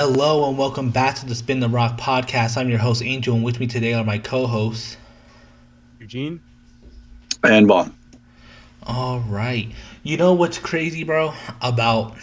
Hello and welcome back to the Spin the Rock podcast. I'm your host Angel, and with me today are my co-hosts. Eugene? And Bond. All right, you know what's crazy, bro, about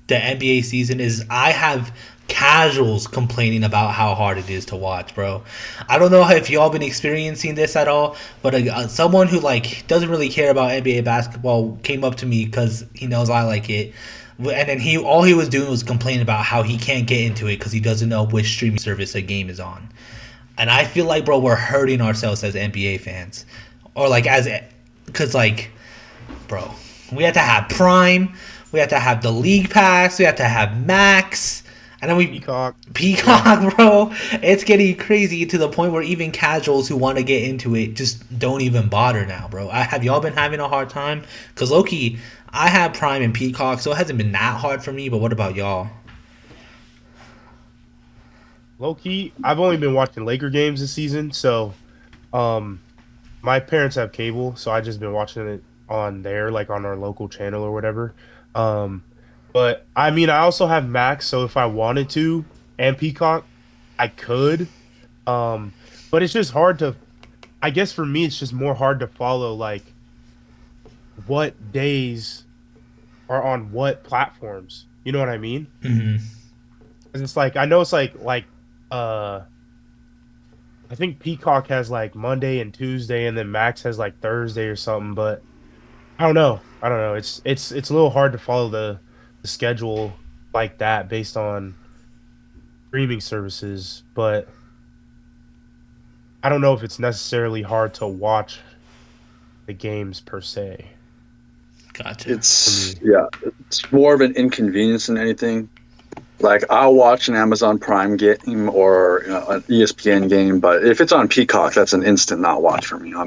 the NBA season is I have casuals complaining about how hard it is to watch, bro. I don't know if y'all been experiencing this at all, but someone who like doesn't really care about NBA basketball came up to me because he knows I like it, and then he all he was doing was complaining about how he can't get into it because he doesn't know which streaming service a game is on. And I feel like, bro, we're hurting ourselves as NBA fans, or like as because like, bro, we have to have Prime, we have to have the League Pass, we have to have Max, and then we Peacock. Yeah. Peacock, bro. It's getting crazy to the point where even casuals who want to get into it just don't even bother now, bro. Have y'all been having a hard time? Cause Loki, I have Prime and Peacock, so it hasn't been that hard for me. But what about y'all? Low key, I've only been watching Laker games this season, so um my parents have cable, so I just been watching it on there, like on our local channel or whatever. Um but I mean I also have Max, so if I wanted to and Peacock, I could. Um but it's just hard to I guess for me it's just more hard to follow like what days are on what platforms. You know what I mean? Mm-hmm. 'Cause it's like I know it's like uh I think Peacock has like Monday and Tuesday, and then Max has like Thursday or something. But I don't know. I don't know. It's a little hard to follow the schedule like that based on streaming services. But I don't know if it's necessarily hard to watch the games per se Gotcha. for It's me. yeah, it's more of an inconvenience than anything. Like I'll watch an Amazon Prime game or an ESPN game, but if it's on Peacock, that's an instant not watch for me. I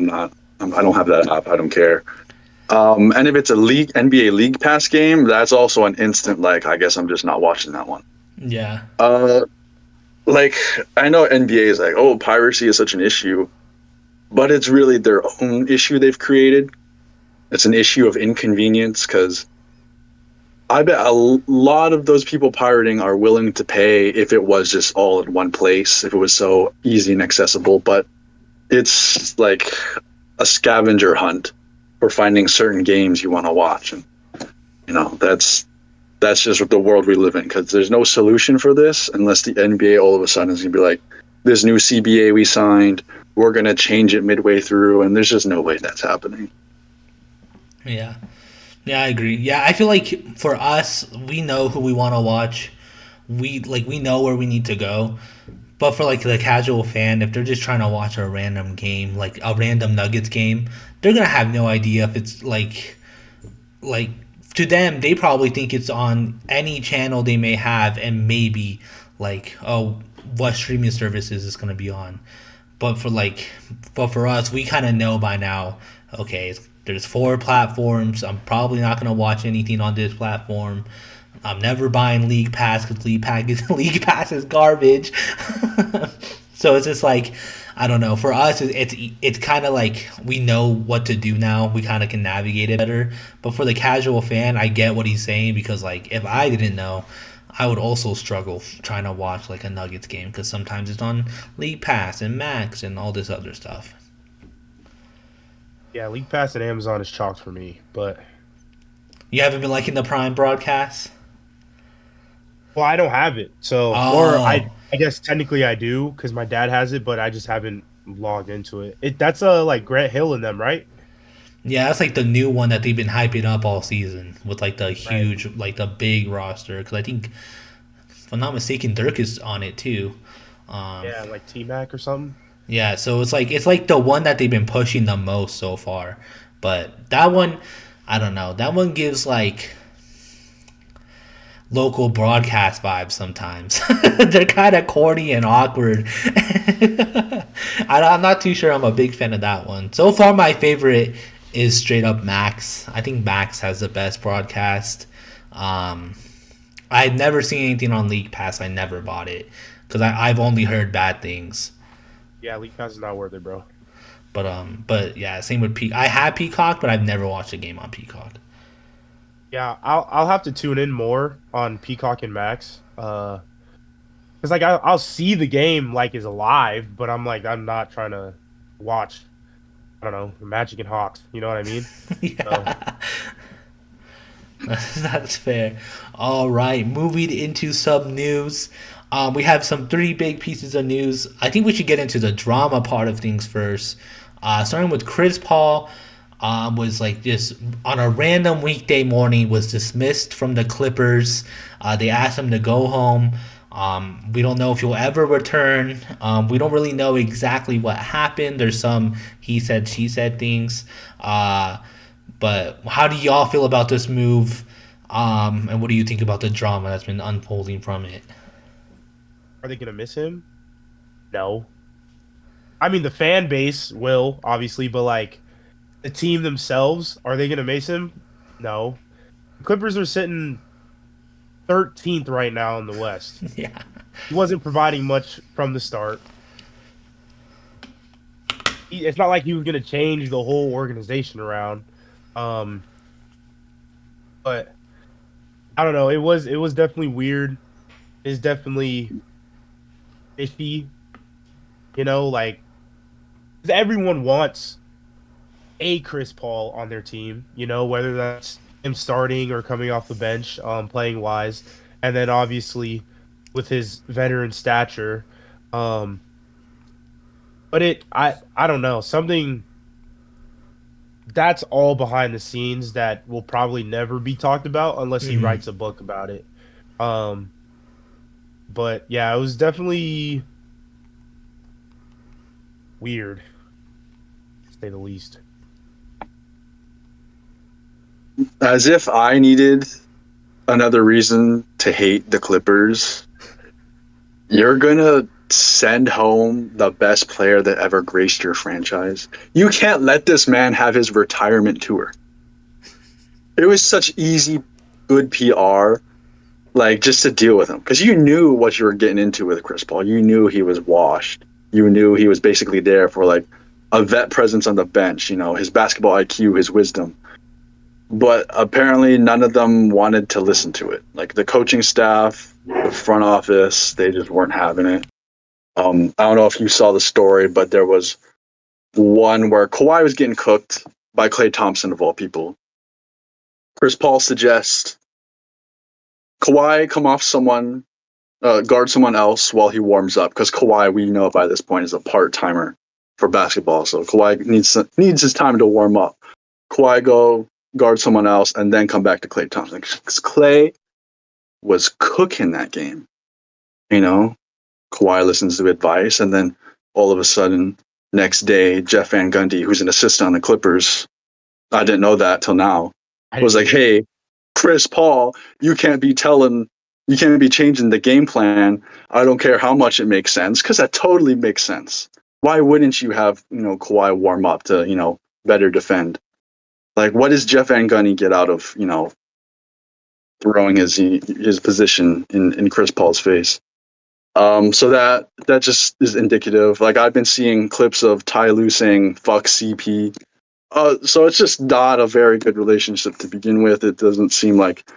don't have that app. I don't care. And if it's a league NBA League Pass game, that's also an instant like I guess I'm just not watching that one. Yeah. Uh, like I know NBA is like, oh, piracy is such an issue, but it's really their own issue they've created. It's an issue of inconvenience because I bet a lot of those people pirating are willing to pay if it was just all in one place, if it was so easy and accessible. But it's like a scavenger hunt for finding certain games you want to watch, and that's just the world we live in. Because there's no solution for this unless the NBA all of a sudden is gonna be like, this new CBA we signed, we're gonna change it midway through, and there's just no way that's happening. Yeah. Yeah, I agree. Yeah, I feel like for us, we know who we want to watch. We know where we need to go. But for like the casual fan, if they're just trying to watch a random game, like a random Nuggets game, they're gonna have no idea if it's like to them, they probably think it's on any channel they may have, and maybe like, oh, what streaming services is gonna be on. But for like, but for us, we kind of know by now. Okay, there's four platforms. I'm probably not gonna watch anything on this platform. I'm never buying League Pass because League Pass is garbage. So it's just like, I don't know. For us, it's kind of like we know what to do now. We kind of can navigate it better. But for the casual fan, I get what he's saying because like if I didn't know, I would also struggle trying to watch like a Nuggets game because sometimes it's on League Pass and Max and all this other stuff. Yeah, League Pass and Amazon is chalked for me. But You haven't been liking the Prime broadcasts? well, I don't have it, so or Oh, I guess technically I do because my dad has it, but I just haven't logged into it. That's a like Grant Hill in them, right? yeah, that's like the new one that they've been hyping up all season with like the Right. huge, like the big roster. Because I think, if I'm not mistaken, Dirk is on it too. Um, Yeah, like T Mac or something. yeah, so it's like the one that they've been pushing the most so far. But that one, I don't know. That one gives like local broadcast vibes sometimes. They're kind of corny and awkward. I'm not too sure I'm a big fan of that one. So far, my favorite is straight up Max. I think Max has the best broadcast. Um, I've never seen anything on League Pass. I never bought it because I've only heard bad things. Yeah, League Pass is not worth it, bro. But yeah, same with Peacock. I have Peacock, but I've never watched a game on Peacock. Yeah, I'll have to tune in more on Peacock and Max. Because like I'll see the game like is alive, but I'm not trying to watch. I don't know, Magic and Hawks. You know what I mean? So Yeah. That's fair. All right, moving into some news. We have some three big pieces of news. I think we should get into the drama part of things first. Starting with Chris Paul, was like just on a random weekday morning was dismissed from the Clippers. They asked him to go home. We don't know if he'll ever return. We don't really know exactly what happened. There's some he said, she said things. But how do y'all feel about this move? And what do you think about the drama that's been unfolding from it? are they gonna miss him? No. I mean, the fan base will obviously, but like the team themselves, are they gonna miss him? No. The Clippers are sitting 13th right now in the West. Yeah. He wasn't providing much from the start. It's not like he was gonna change the whole organization around. Um, but I don't know. It was definitely weird. It's definitely fishy. Like 'cause everyone wants a Chris Paul on their team. Whether that's him starting or coming off the bench, playing wise, and then obviously with his veteran stature. Um, but I don't know, something that's all behind the scenes that will probably never be talked about unless he Hmm. writes a book about it. Um, but yeah, it was definitely weird, to say the least. As if I needed another reason to hate the Clippers. You're gonna send home the best player that ever graced your franchise. You can't let this man have his retirement tour. It was such easy, good PR, like just to deal with him because you knew what you were getting into with Chris Paul. You knew he was washed. You knew he was basically there for like a vet presence on the bench. His basketball IQ, his wisdom. But apparently, none of them wanted to listen to it. Like the coaching staff, the front office, they just weren't having it. I don't know if you saw the story, but there was one where Kawhi was getting cooked by Klay Thompson of all people. Chris Paul suggests Kawhi come off someone, guard someone else while he warms up, because Kawhi, we know by this point, is a part timer for basketball. So Kawhi needs his time to warm up. Kawhi go guard someone else and then come back to Klay Thompson. Because Klay was cooking that game. You know, Kawhi listens to advice, and then all of a sudden, next day, Jeff Van Gundy, who's an assistant on the Clippers, I didn't know that till now, I was didn't like, either. "Hey, Chris Paul, you can't be changing the game plan. I don't care how much it makes sense, because that totally makes sense. Why wouldn't you have Kawhi warm up to better defend? Like, what does Jeff Van Gundy get out of throwing his position in Chris Paul's face?" So that just is indicative. Like I've been seeing clips of Ty Lue saying "fuck CP." So it's just not a very good relationship to begin with. It doesn't seem like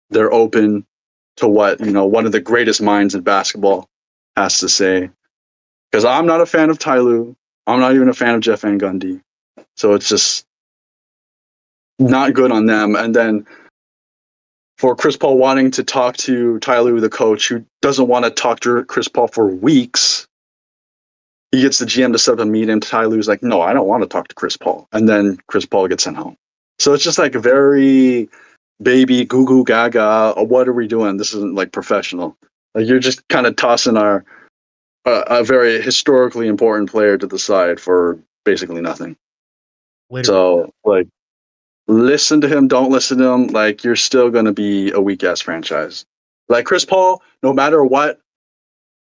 they're open to what one of the greatest minds in basketball has to say. Because I'm not a fan of Ty Lue. I'm not even a fan of Jeff Van Gundy. So it's just not good on them. And then for Chris Paul wanting to talk to Ty Lue, the coach, who doesn't want to talk to Chris Paul for weeks, he gets the GM to set up a meeting. Ty Lue's like, no, I don't want to talk to Chris Paul. And then Chris Paul gets sent home. So it's just like a very baby goo goo gaga. What are we doing? This isn't like professional. Like you're just kind of tossing a very historically important player to the side for basically nothing. Literally. So like, listen to him. Don't listen to him. Like you're still gonna be a weak ass franchise. Like Chris Paul, no matter what,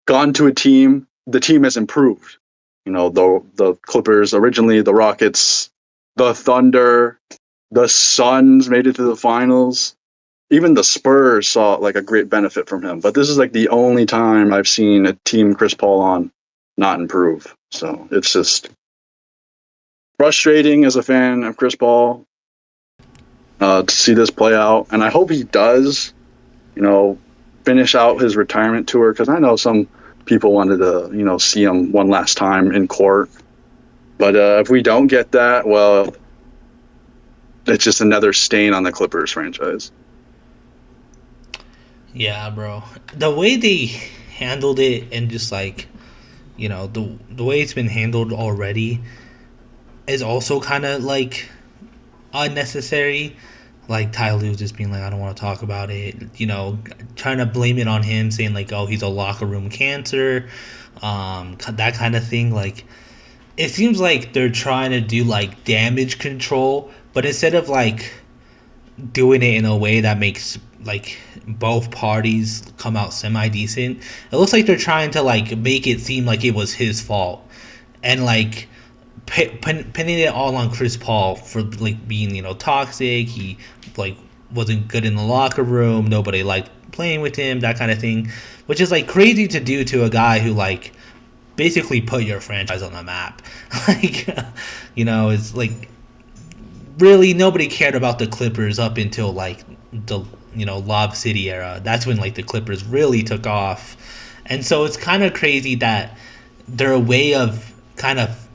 gone to a team, the team has improved. The Clippers originally, the Rockets, the Thunder, the Suns made it to the finals. Even the Spurs saw like a great benefit from him. But this is like the only time I've seen a team Chris Paul on not improve. So it's just frustrating as a fan of Chris Paul to see this play out. And I hope he does, you know, finish out his retirement tour, because I know some people wanted to, see him one last time in court. But if we don't get that, well, it's just another stain on the Clippers franchise. Yeah, bro. The way they handled it and just like, the way it's been handled already is also kind of like unnecessary. Like Ty Lue just being like, I don't want to talk about it. Trying to blame it on him, saying like, oh, he's a locker room cancer, that kind of thing. Like, it seems like they're trying to do like damage control, but instead of like doing it in a way that makes like both parties come out semi decent, it looks like they're trying to like make it seem like it was his fault, and like pinning it all on Chris Paul for like being toxic. He like wasn't good in the locker room. Nobody liked playing with him. That kind of thing, which is like crazy to do to a guy who like basically put your franchise on the map. Like, it's like really nobody cared about the Clippers up until like the Lob City era. That's when like the Clippers really took off, and so it's kind of crazy that their way of kind of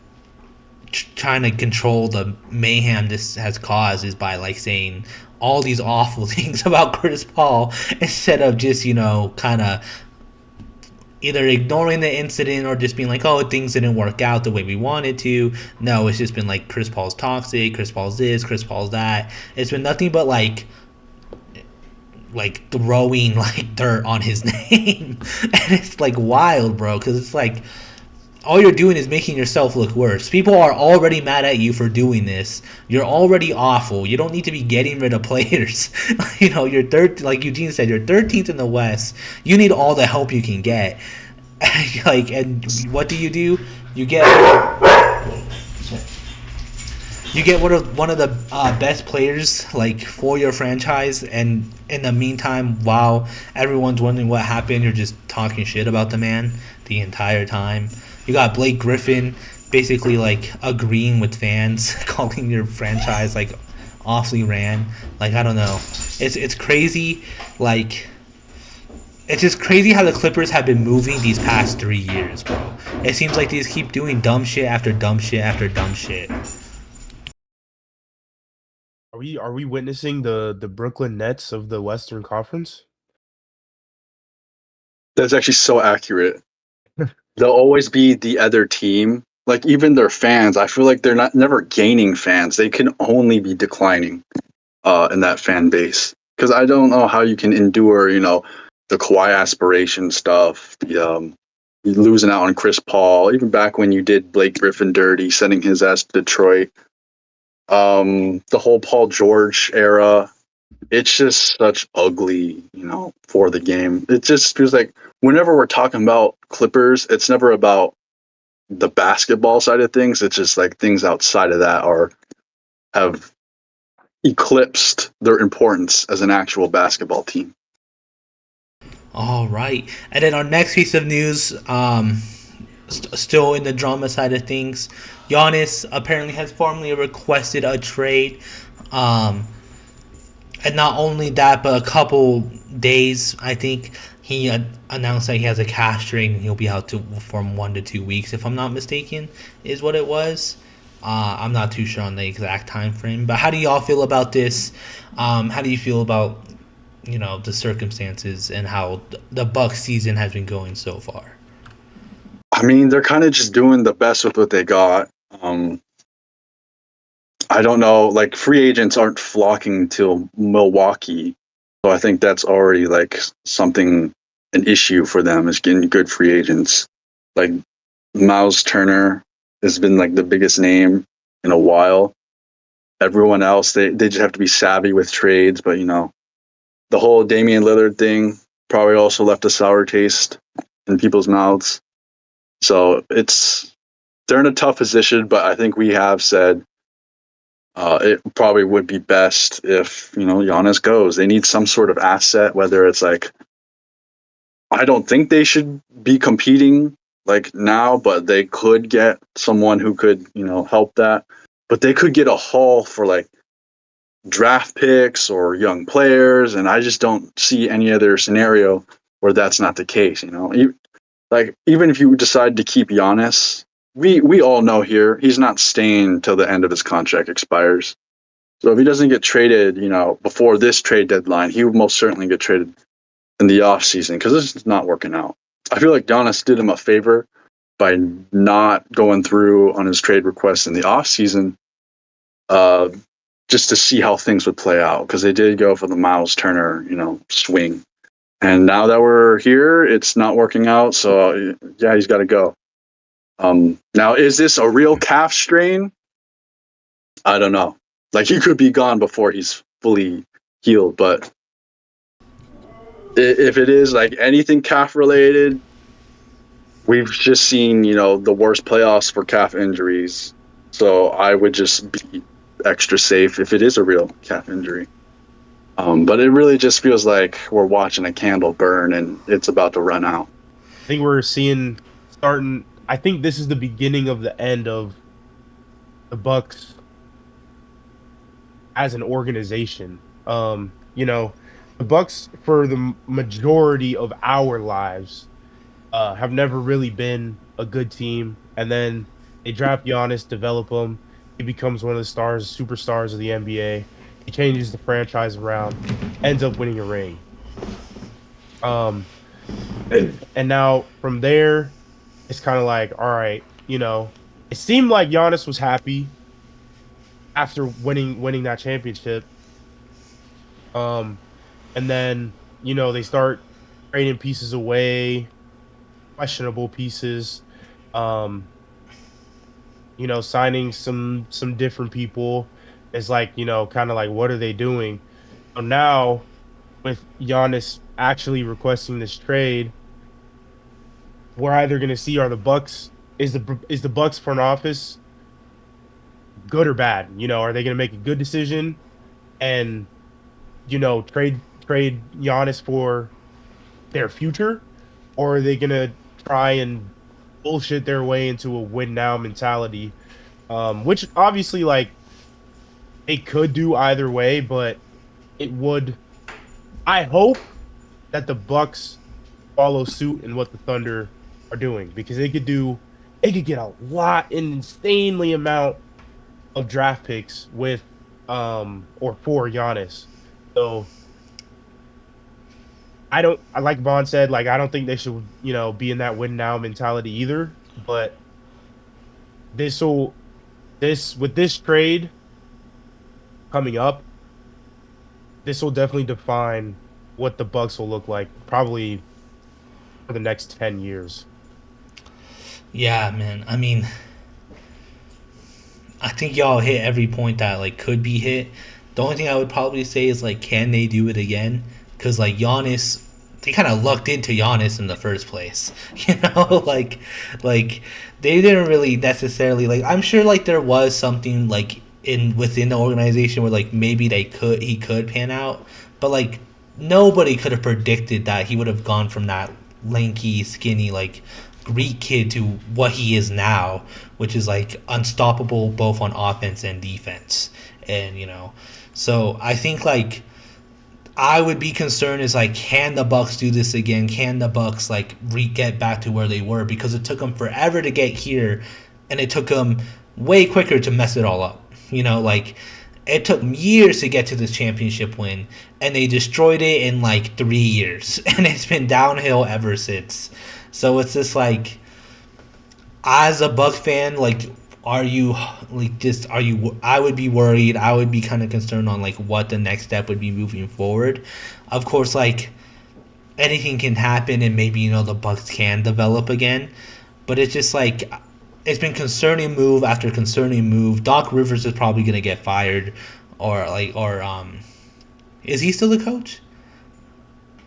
trying to control the mayhem this has caused is by like saying all these awful things about Chris Paul instead of just kind of either ignoring the incident or just being like, oh, things didn't work out the way we wanted to. No, it's just been like Chris Paul's toxic, Chris Paul's this, Chris Paul's that. It's been nothing but like throwing like dirt on his name. And it's like wild, bro, because it's like all you're doing is making yourself look worse. People are already mad at you for doing this. You're already awful. You don't need to be getting rid of players. You're third, like Eugene said, you're 13th in the West. You need all the help you can get. And what do? You get one of the best players like for your franchise, and in the meantime, while everyone's wondering what happened, you're just talking shit about the man the entire time. You got Blake Griffin basically like agreeing with fans, calling your franchise like awfully ran. Like, I don't know. It's crazy. Like, it's just crazy how the Clippers have been moving these past 3 years, bro. It seems like they just keep doing dumb shit after dumb shit after dumb shit. Are we witnessing the Brooklyn Nets of the Western Conference? That's actually so accurate. They'll always be the other team. Like even their fans, I feel like they're never gaining fans. They can only be declining in that fan base. Because I don't know how you can endure, the Kawhi aspiration stuff, the losing out on Chris Paul, even back when you did Blake Griffin dirty, sending his ass to Detroit. The whole Paul George era. It's just such ugly, for the game. It just feels like whenever we're talking about Clippers, it's never about the basketball side of things. It's just like things outside of that have eclipsed their importance as an actual basketball team. All right, and then our next piece of news, still in the drama side of things, Giannis apparently has formally requested a trade. And not only that, but a couple days, I think he announced that he has a cash trade and he'll be out from 1 to 2 weeks, if I'm not mistaken, is what it was. I'm not too sure on the exact time frame, but how do y'all feel about this? How do you feel about the circumstances and how the Bucks season has been going so far? I mean, they're kind of just doing the best with what they got. I don't know, like free agents aren't flocking to Milwaukee. So I think that's already like an issue for them is getting good free agents. Like Miles Turner has been like the biggest name in a while. Everyone else, they just have to be savvy with trades. But, the whole Damian Lillard thing probably also left a sour taste in people's mouths. So they're in a tough position, but I think we have said it probably would be best if, Giannis goes. They need some sort of asset, whether it's like, I don't think they should be competing like now, but they could get someone who could, help that. But they could get a haul for like draft picks or young players. And I just don't see any other scenario where that's not the case. Like even if you decide to keep Giannis, we all know here he's not staying till the end of his contract expires. So if he doesn't get traded, before this trade deadline, he would most certainly get traded in the off season because this is not working out. I feel like Giannis did him a favor by not going through on his trade request in the off season, just to see how things would play out because they did go for the Miles Turner, swing. And now that we're here, it's not working out. So yeah, he's got to go. Now, is this a real calf strain? I don't know. Like he could be gone before he's fully healed, but if it is like anything calf related, we've just seen, the worst playoffs for calf injuries. So I would just be extra safe if it is a real calf injury. But it really just feels like we're watching a candle burn and it's about to run out. I think we're starting. I think this is the beginning of the end of the Bucks as an organization. The Bucks for the majority of our lives have never really been a good team, and then they draft Giannis, develop him. He becomes one of the superstars of the NBA. He changes the franchise around, ends up winning a ring. And now from there, it's kind of like, all right, it seemed like Giannis was happy after winning that championship. And then, they start trading pieces away, questionable pieces, signing some different people. It's like, kind of like, what are they doing? So now, with Giannis actually requesting this trade, we're either going to see are the Bucks is the Bucks front office good or bad? Are they going to make a good decision and trade Giannis for their future, or are they going to try and bullshit their way into a win now mentality? Which obviously, like, it could do either way, but it would. I hope that the Bucks follow suit in what the Thunder are doing because they could get a an insanely amount of draft picks with or for Giannis. So like Vaughn said, like I don't think they should, be in that win now mentality either. But with this trade coming up, this will definitely define what the Bucks will look like probably for the next 10 years. Yeah, man. I mean, I think y'all hit every point that like could be hit. The only thing I would probably say is like, can they do it again? Because like Giannis, they kind of lucked into Giannis in the first place. Like they didn't really necessarily like. I'm sure like there was something like within the organization where like maybe he could pan out, but like nobody could have predicted that he would have gone from that lanky, skinny, like Greek kid to what he is now, which is like unstoppable both on offense and defense. And so I think like I would be concerned is like, can the Bucks do this again? Can the Bucks like get back to where they were? Because it took them forever to get here, and it took them way quicker to mess it all up. Like it took years to get to this championship win, and they destroyed it in like 3 years, and it's been downhill ever since. So it's just like, as a Bucks fan, like, I would be worried. I would be kind of concerned on like what the next step would be moving forward. Of course, like anything can happen, and maybe the Bucks can develop again, but it's just like it's been concerning move after concerning move. Doc Rivers is probably gonna get fired, or is he still the coach?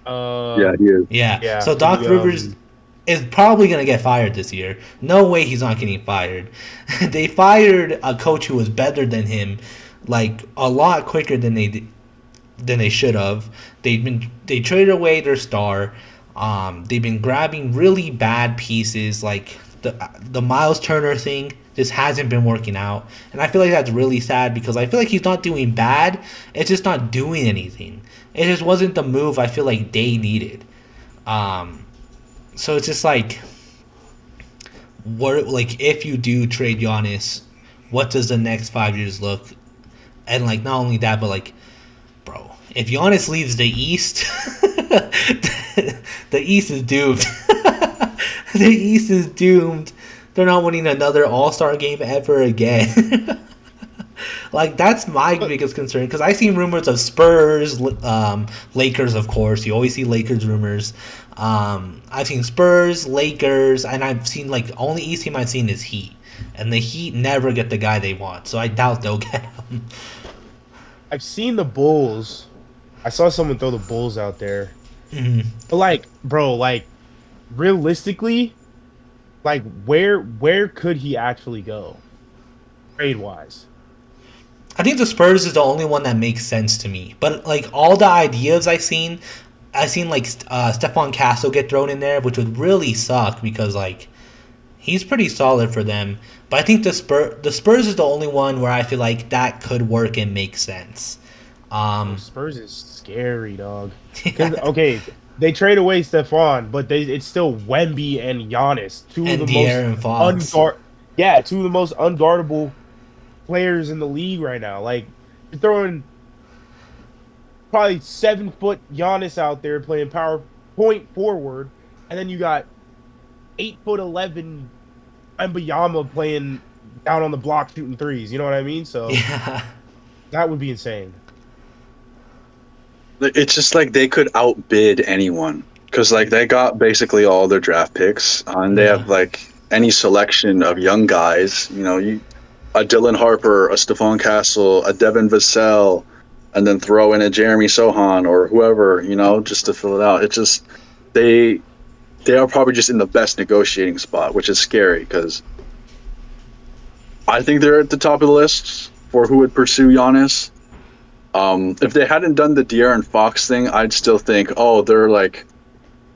Yeah, he is. Yeah. So Doc Rivers is probably going to get fired this year. No way he's not getting fired. They fired a coach who was better than him, like a lot quicker than they should have. They traded away their star. They've been grabbing really bad pieces, like the Miles Turner thing just hasn't been working out, and I feel like that's really sad because I feel like he's not doing bad. It's just not doing anything. It just wasn't the move I feel like they needed. So it's just like, what, like if you do trade Giannis, what does the next 5 years look? And like not only that, but like, bro, if Giannis leaves the East, the East is doomed. The East is doomed. They're not winning another All Star game ever again. Like that's my biggest concern because I've seen rumors of Spurs, Lakers, of course. You always see Lakers rumors. I've seen Spurs, Lakers, and I've seen like only East team I've seen is Heat, and the Heat never get the guy they want, so I doubt they'll get him. I've seen the Bulls. I saw someone throw the Bulls out there. Mhm. But like, bro, like realistically, like where could he actually go? Trade wise. I think the Spurs is the only one that makes sense to me. But like all the ideas I seen like Stephon Castle get thrown in there, which would really suck because like he's pretty solid for them. But I think the Spurs is the only one where I feel like that could work and make sense. Oh, Um, Spurs is scary, dog. Because okay, they trade away Stephon, but it's still Wemby and Giannis, two of and the most De'Aaron Fox. two of the most unguardable players in the league right now. Like you're throwing probably 7 foot Giannis out there playing power point forward, and then you got 8'11" Mbayama playing down on the block shooting threes. You know what I mean? So Yeah, that would be insane. It's just like they could outbid anyone because like they got basically all their draft picks, and they yeah, have like any selection of young guys. You know, you a Dylan Harper, a Stephon Castle, a Devin Vassell, and then throw in a Jeremy Sohan or whoever, you know, just to fill it out. It's just they they are probably just in the best negotiating spot, which is scary because I think they're at the top of the list for who would pursue Giannis. If they hadn't done the De'Aaron Fox thing, I'd still think, oh, they're like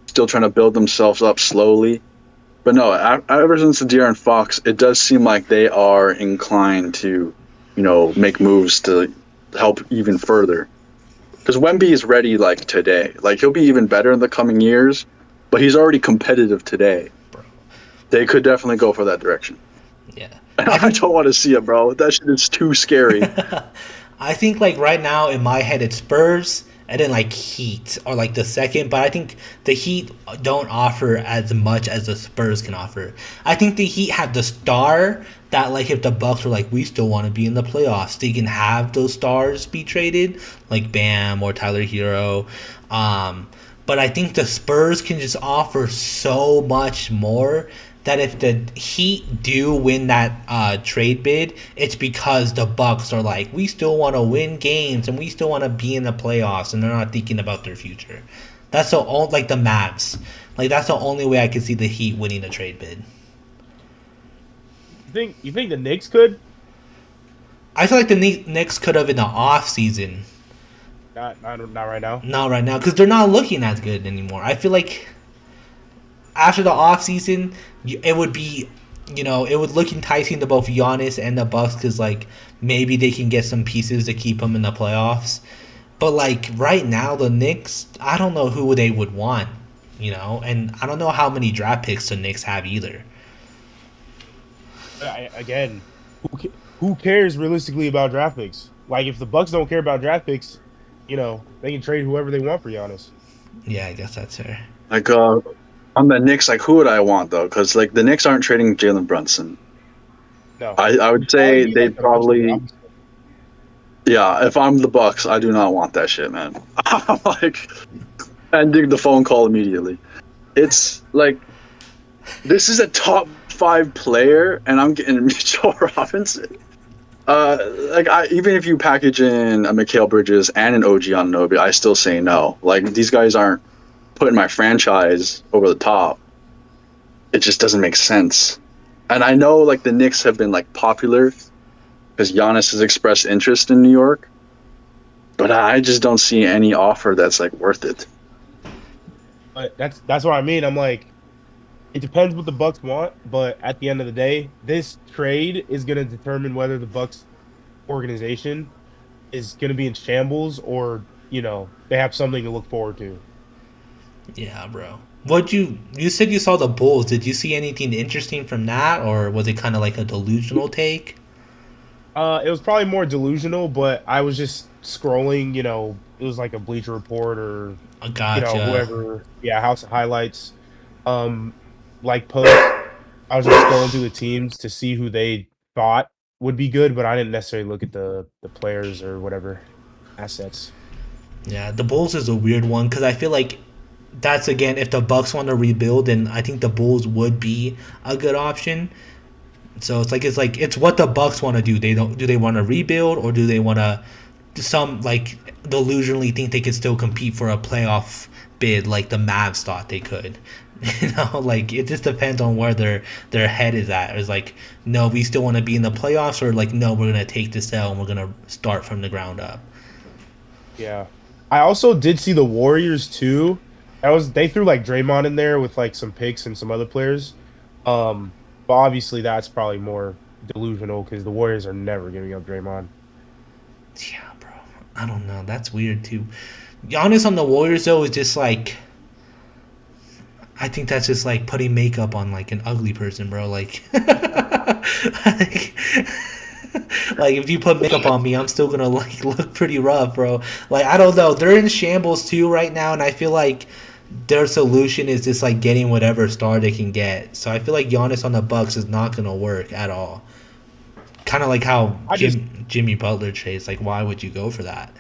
still trying to build themselves up slowly. But no, ever since the De'Aaron Fox, it does seem like they are inclined to, you know, make moves to help even further. Because Wemby is ready like today. Like he'll be even better in the coming years, but he's already competitive today. bro. They could definitely go for that direction. Yeah. And I I think don't want to see it, bro. That shit is too scary. I think like right now in my head it's Spurs and then like Heat or like the second, but I think the Heat don't offer as much as the Spurs can offer. I think the Heat have the star that like if the Bucks were like we still want to be in the playoffs, they can have those stars be traded like Bam or Tyler Hero. But I think the Spurs can just offer so much more that if the Heat do win that trade bid, it's because the Bucks are like, we still want to win games and we still want to be in the playoffs, and they're not thinking about their future. That's the only like the Mavs. Like that's the only way I could see the Heat winning the trade bid. You think the Knicks could? I feel like the Knicks could have in the off season, Not right now. not right now, because they're not looking as good anymore. I feel like after the off season, it would be, it would look enticing to both Giannis and the Bucks because like maybe they can get some pieces to keep them in the playoffs. But like right now, the Knicks, I don't know who they would want, and I don't know how many draft picks the Knicks have either. Again, who cares realistically about draft picks? Like if the Bucks don't care about draft picks, they can trade whoever they want for Giannis. Yeah, I guess that's fair. Like on the Knicks, like who would I want though? Because like the Knicks aren't trading Jalen Brunson. No, I would probably say be they'd like the Mitchell probably Robinson. yeah. If I'm the Bucks, I do not want that shit, man. I'm like ending the phone call immediately. It's like this is a top five player, and I'm getting Mitchell Robinson. Even if you package in a Mikal Bridges and an OG Anunoby, I still say no. Like these guys aren't putting my franchise over the top. It just doesn't make sense. And I know like the Knicks have been like popular because Giannis has expressed interest in New York, but I just don't see any offer that's like worth it. But that's what I mean. I'm like, it depends what the Bucks want, but at the end of the day, this trade is going to determine whether the Bucks organization is going to be in shambles or they have something to look forward to. Yeah, bro. What you said you saw the Bulls? Did you see anything interesting from that, or was it kind of like a delusional take? It was probably more delusional, but I was just scrolling. It was like a Bleacher Report or Gotcha. whoever. Yeah, House of Highlights. Um, like post. I was just scrolling through the teams to see who they thought would be good, but I didn't necessarily look at the players or whatever assets. Yeah, the Bulls is a weird one because I feel like that's again if the Bucks want to rebuild, then I think the Bulls would be a good option. So it's what the Bucks want to do. They don't do they want to rebuild or do they want to some like delusionally think they could still compete for a playoff bid like the Mavs thought they could. Like it just depends on where their head is at. It's like no, we still want to be in the playoffs, or like no, we're gonna take this L and we're gonna start from the ground up. Yeah. I also did see the Warriors too. They threw like Draymond in there with like some picks and some other players. Um, but obviously that's probably more delusional because the Warriors are never giving up Draymond. Yeah, bro. I don't know. That's weird too. Giannis on the Warriors though is just like I think that's just like putting makeup on like an ugly person, bro. Like, like if you put makeup on me, I'm still gonna like look pretty rough, bro. Like I don't know. They're in shambles too right now, and I feel like their solution is just like getting whatever star they can get. So I feel like Giannis on the Bucks is not gonna work at all. Kind of like how I just Jimmy Butler trades. Like, why would you go for that?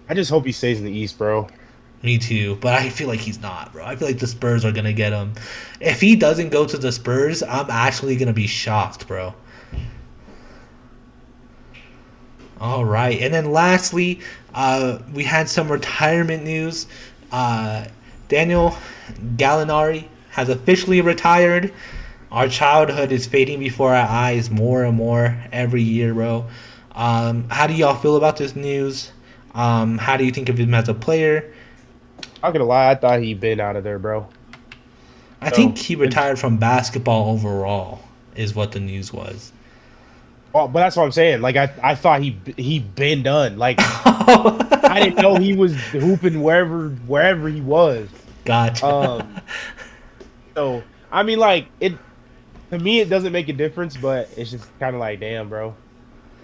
I just hope he stays in the East, bro. Me too, but I feel like he's not, bro. I feel like the Spurs are gonna get him. If he doesn't go to the Spurs, I'm actually gonna be shocked, bro. All right, and then lastly, we had some retirement news. Uh, Daniel Gallinari has officially retired. Our childhood is fading before our eyes more and more every year, bro. How do y'all feel about this news? How do you think of him as a player? Not gonna lie, I thought he'd been out of there, bro. I think So, he retired from basketball overall, is what the news was. well, but that's what I'm saying. Like I thought he been done. Like I didn't know he was hooping wherever he was. Gotcha. Um, so I mean, like it to me, it doesn't make a difference, but it's just kind of like, damn, bro,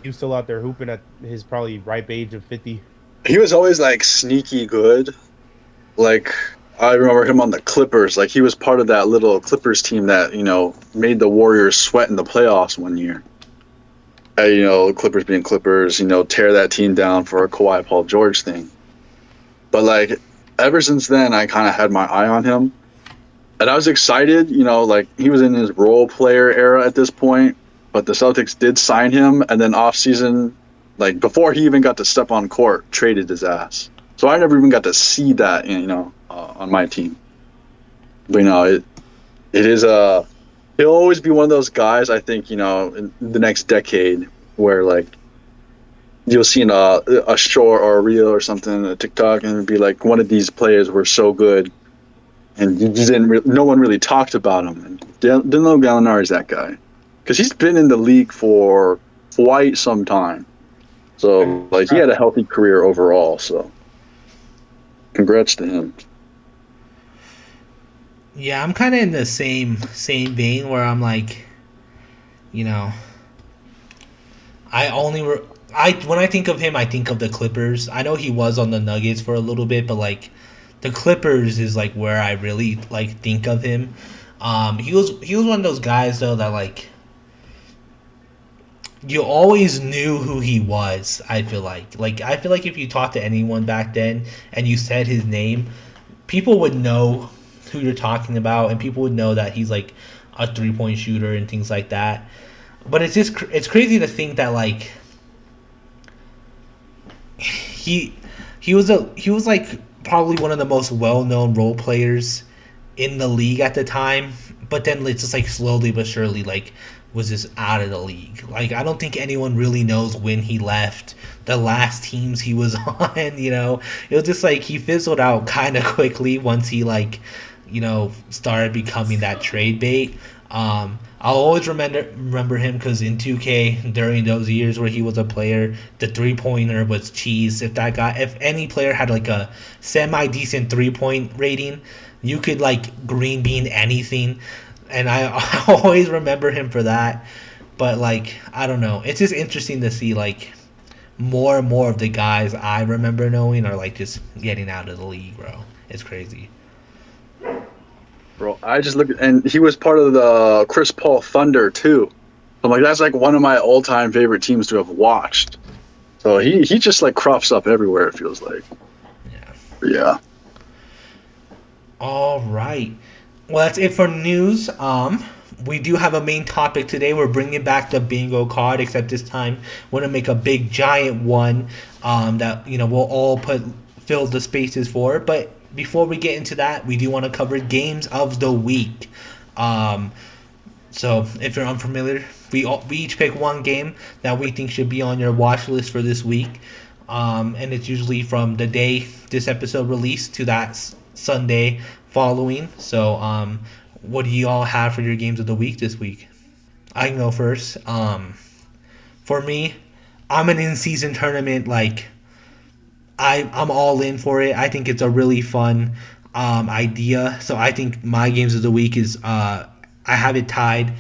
he was still out there hooping at his probably ripe age of 50. He was always like sneaky good. Like I remember him on the Clippers. Like he was part of that little Clippers team that made the Warriors sweat in the playoffs one year. Clippers being Clippers, tear that team down for a Kawhi Paul George thing. But like ever since then, I kind of had my eye on him, and I was excited. Like he was in his role player era at this point, but the Celtics did sign him, and then off season, like before he even got to step on court, traded his ass. So I never even got to see that, on my team. But it is he'll always be one of those guys. I think in the next decade where like you'll see in a short or a reel or something, a TikTok, and it'd be like one of these players were so good, and you just no one really talked about him. And Danilo Gallinari is that guy because he's been in the league for quite some time. So like he had a healthy career overall. So congrats to him. Yeah, I'm kind of in the same vein where I'm like, you know, I only re- I when I think of him, I think of the Clippers. I know he was on the Nuggets for a little bit, but like the Clippers is like where I really like think of him. He was one of those guys though that like you always knew who he was. I feel like if you talked to anyone back then and you said his name, people would know who you're talking about, and people would know that he's like a 3 point shooter and things like that. But it's crazy to think that like he he was like probably one of the most well known role players in the league at the time. But then it's just like slowly but surely like was just out of the league. Like I don't think anyone really knows when he left, the last teams he was on. It was just like he fizzled out kind of quickly once he like started becoming that trade bait. I'll always remember him because in 2K during those years where he was a player, the 3 pointer was cheese. If any player had like a semi decent 3 point rating, you could like green bean anything, and I always remember him for that. But like I don't know, it's just interesting to see like more and more of the guys I remember knowing are like just getting out of the league, bro. It's crazy. Bro, I just look at, and he was part of the Chris Paul Thunder too. I'm like, that's like one of my all time favorite teams to have watched. So he just like crops up everywhere, it feels like. Yeah. Yeah. All right. Well, that's it for news. We do have a main topic today. We're bringing back the bingo card, except this time we're gonna make a big giant one. That we'll all fill the spaces for. But before we get into that, we do want to cover games of the week. Um, so if you're unfamiliar, we each pick one game that we think should be on your watch list for this week. And it's usually from the day this episode released to that Sunday following. So, what do you all have for your games of the week this week? I can go first. For me, I'm an in-season tournament. Like, I'm all in for it. I think it's a really fun idea. So I think my games of the week is I have it tied.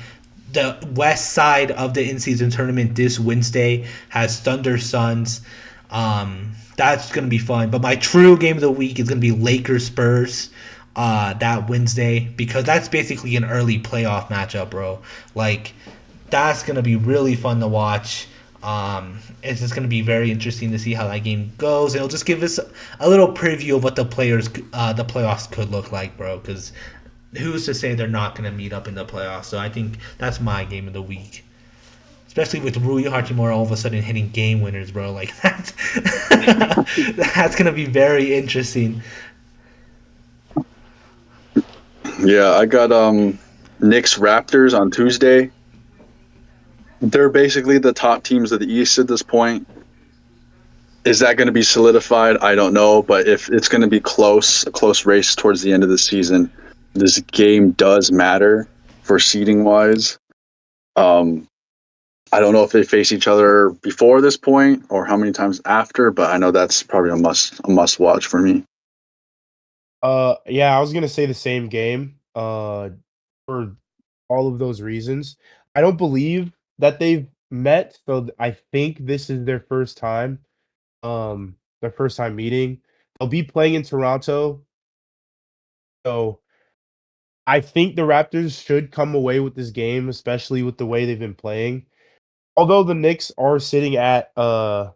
The west side of the in-season tournament this Wednesday has Thunder Suns. That's gonna be fun. But my true game of the week is gonna be Lakers Spurs. That Wednesday because that's basically an early playoff matchup, bro. Like that's gonna be really fun to watch. It's just gonna be very interesting to see how that game goes. It'll just give us a little preview of what the playoffs could look like, bro. Because who's to say they're not gonna meet up in the playoffs? So I think that's my game of the week. Especially with Rui Hachimura all of a sudden hitting game winners, bro. Like that's that's gonna be very interesting. Yeah, I got Knicks Raptors on Tuesday. They're basically the top teams of the East at this point. Is that going to be solidified? I don't know, but if it's going to be a close race towards the end of the season, this game does matter for seeding wise. I don't know if they face each other before this point or how many times after, but I know that's probably a must watch for me. Yeah, I was gonna say the same game. For all of those reasons, I don't believe that they've met. So I think this is their first time meeting. They'll be playing in Toronto, so I think the Raptors should come away with this game, especially with the way they've been playing. Although the Knicks are sitting at the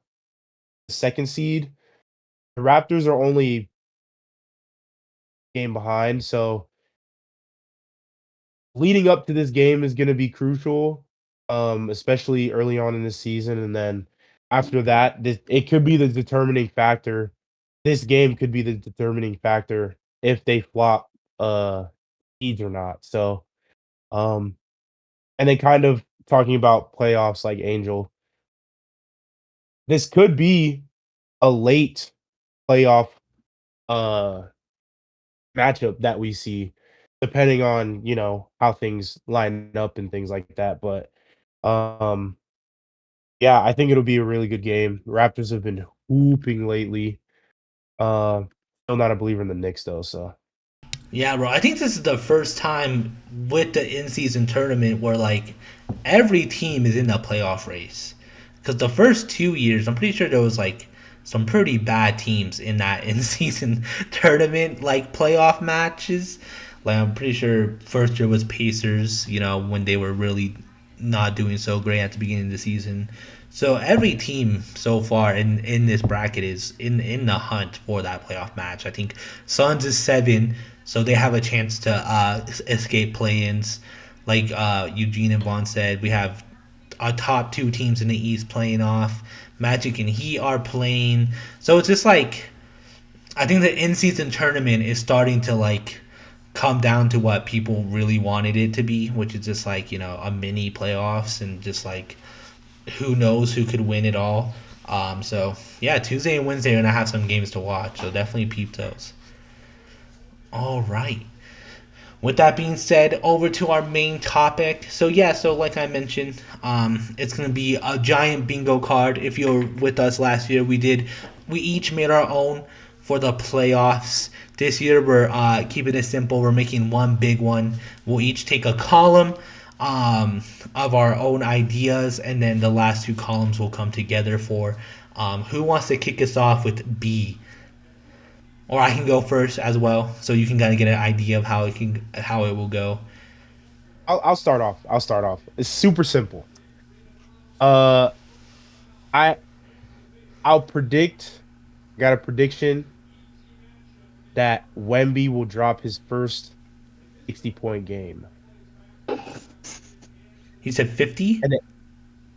second seed, the Raptors are only game behind. So leading up to this game is going to be crucial, especially early on in the season, and then after that, it could be the determining factor. This game could be the determining factor if they flop seeds or not. So, um, and then kind of talking about playoffs like Angel, this could be a late playoff uh matchup that we see, depending on how things line up and things like that. But um, yeah, I think it'll be a really good game. Raptors have been hooping lately. Uh, Still not a believer in the Knicks though. So Yeah, bro. I think this is the first time with the in-season tournament where like every team is in the playoff race. Because the first 2 years, I'm pretty sure there was like some pretty bad teams in that in-season tournament like playoff matches. Like I'm pretty sure first year was Pacers. When they were really not doing so great at the beginning of the season. So every team so far in this bracket is in the hunt for that playoff match. I think Suns is 7, so they have a chance to escape play-ins. Like Eugene and Vaughn said, we have our top 2 teams in the East playing off. Magic and Heat are playing. So it's just like I think the in-season tournament is starting to like come down to what people really wanted it to be, which is just like a mini playoffs and just like who knows who could win it all. So yeah, Tuesday and Wednesday are gonna have some games to watch, so definitely peep those. All right. With that being said, over to our main topic. So yeah, so like I mentioned, it's gonna be a giant bingo card. If you were with us last year, we each made our own for the playoffs. This year we're keeping it simple. We're making one big one. We'll each take a column of our own ideas, and then the last two columns will come together for who wants to kick us off with B. Or I can go first as well, so you can kind of get an idea of how it will go. I'll start off. I'll start off. It's super simple. Uh, I I'll predict. Got a prediction that Wemby will drop his first 60-point game. He said 50? And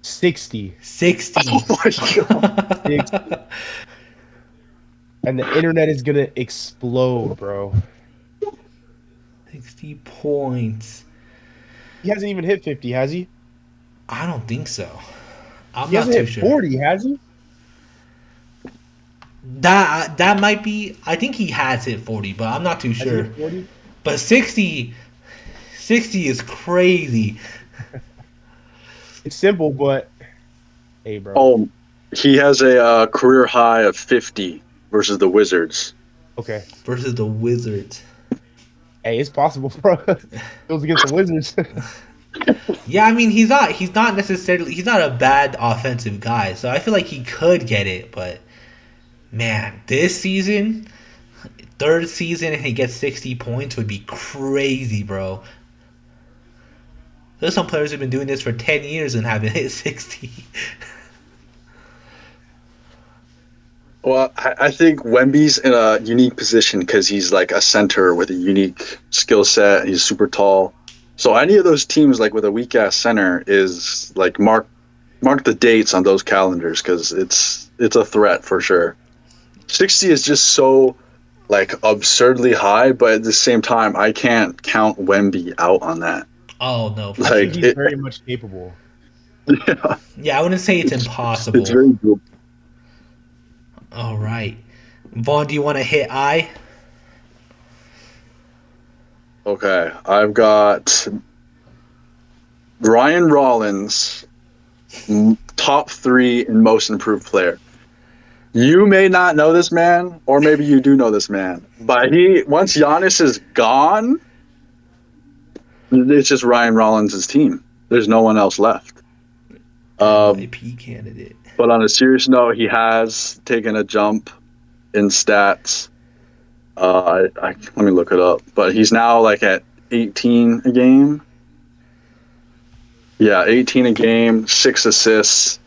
60. 60. Oh my god. 60. And the internet is gonna explode, bro. 60 points. He hasn't even hit 50, has he? I don't think so. I'm He not hasn't too hit sure. 40, has he? That might be. I think he has hit 40, but I'm not too Has he sure. hit 40? But 60 is crazy. It's simple, but hey, bro. Oh, he has a career high of 50 versus the Wizards. Okay. Versus the Wizards. Hey, it's possible, bro. It was against the Wizards. Yeah, I mean he's not he's not a bad offensive guy, so I feel like he could get it, but man, this season, third season, and he gets 60 points would be crazy, bro. There's some players who've been doing this for 10 years and haven't hit 60. Well, I think Wemby's in a unique position because he's like a center with a unique skill set. He's super tall. So any of those teams like with a weak ass center is like mark the dates on those calendars because it's a threat for sure. 60 is just so like absurdly high, but at the same time, I can't count Wemby out on that. Oh no, for Like, I think sure. he's very much capable. Yeah, Yeah, I wouldn't say it's it's impossible. very good. All right. Vaughn, do you want to hit I? Okay, I've got Ryan Rollins, top 3 in most improved player. You may not know this man, or maybe you do know this man, but once Giannis is gone, it's just Ryan Rollins' team. There's no one else left. MVP candidate. But on a serious note, he has taken a jump in stats. Let me look it up. But he's now like at 18 a game. Yeah, 18 a game, 6 assists.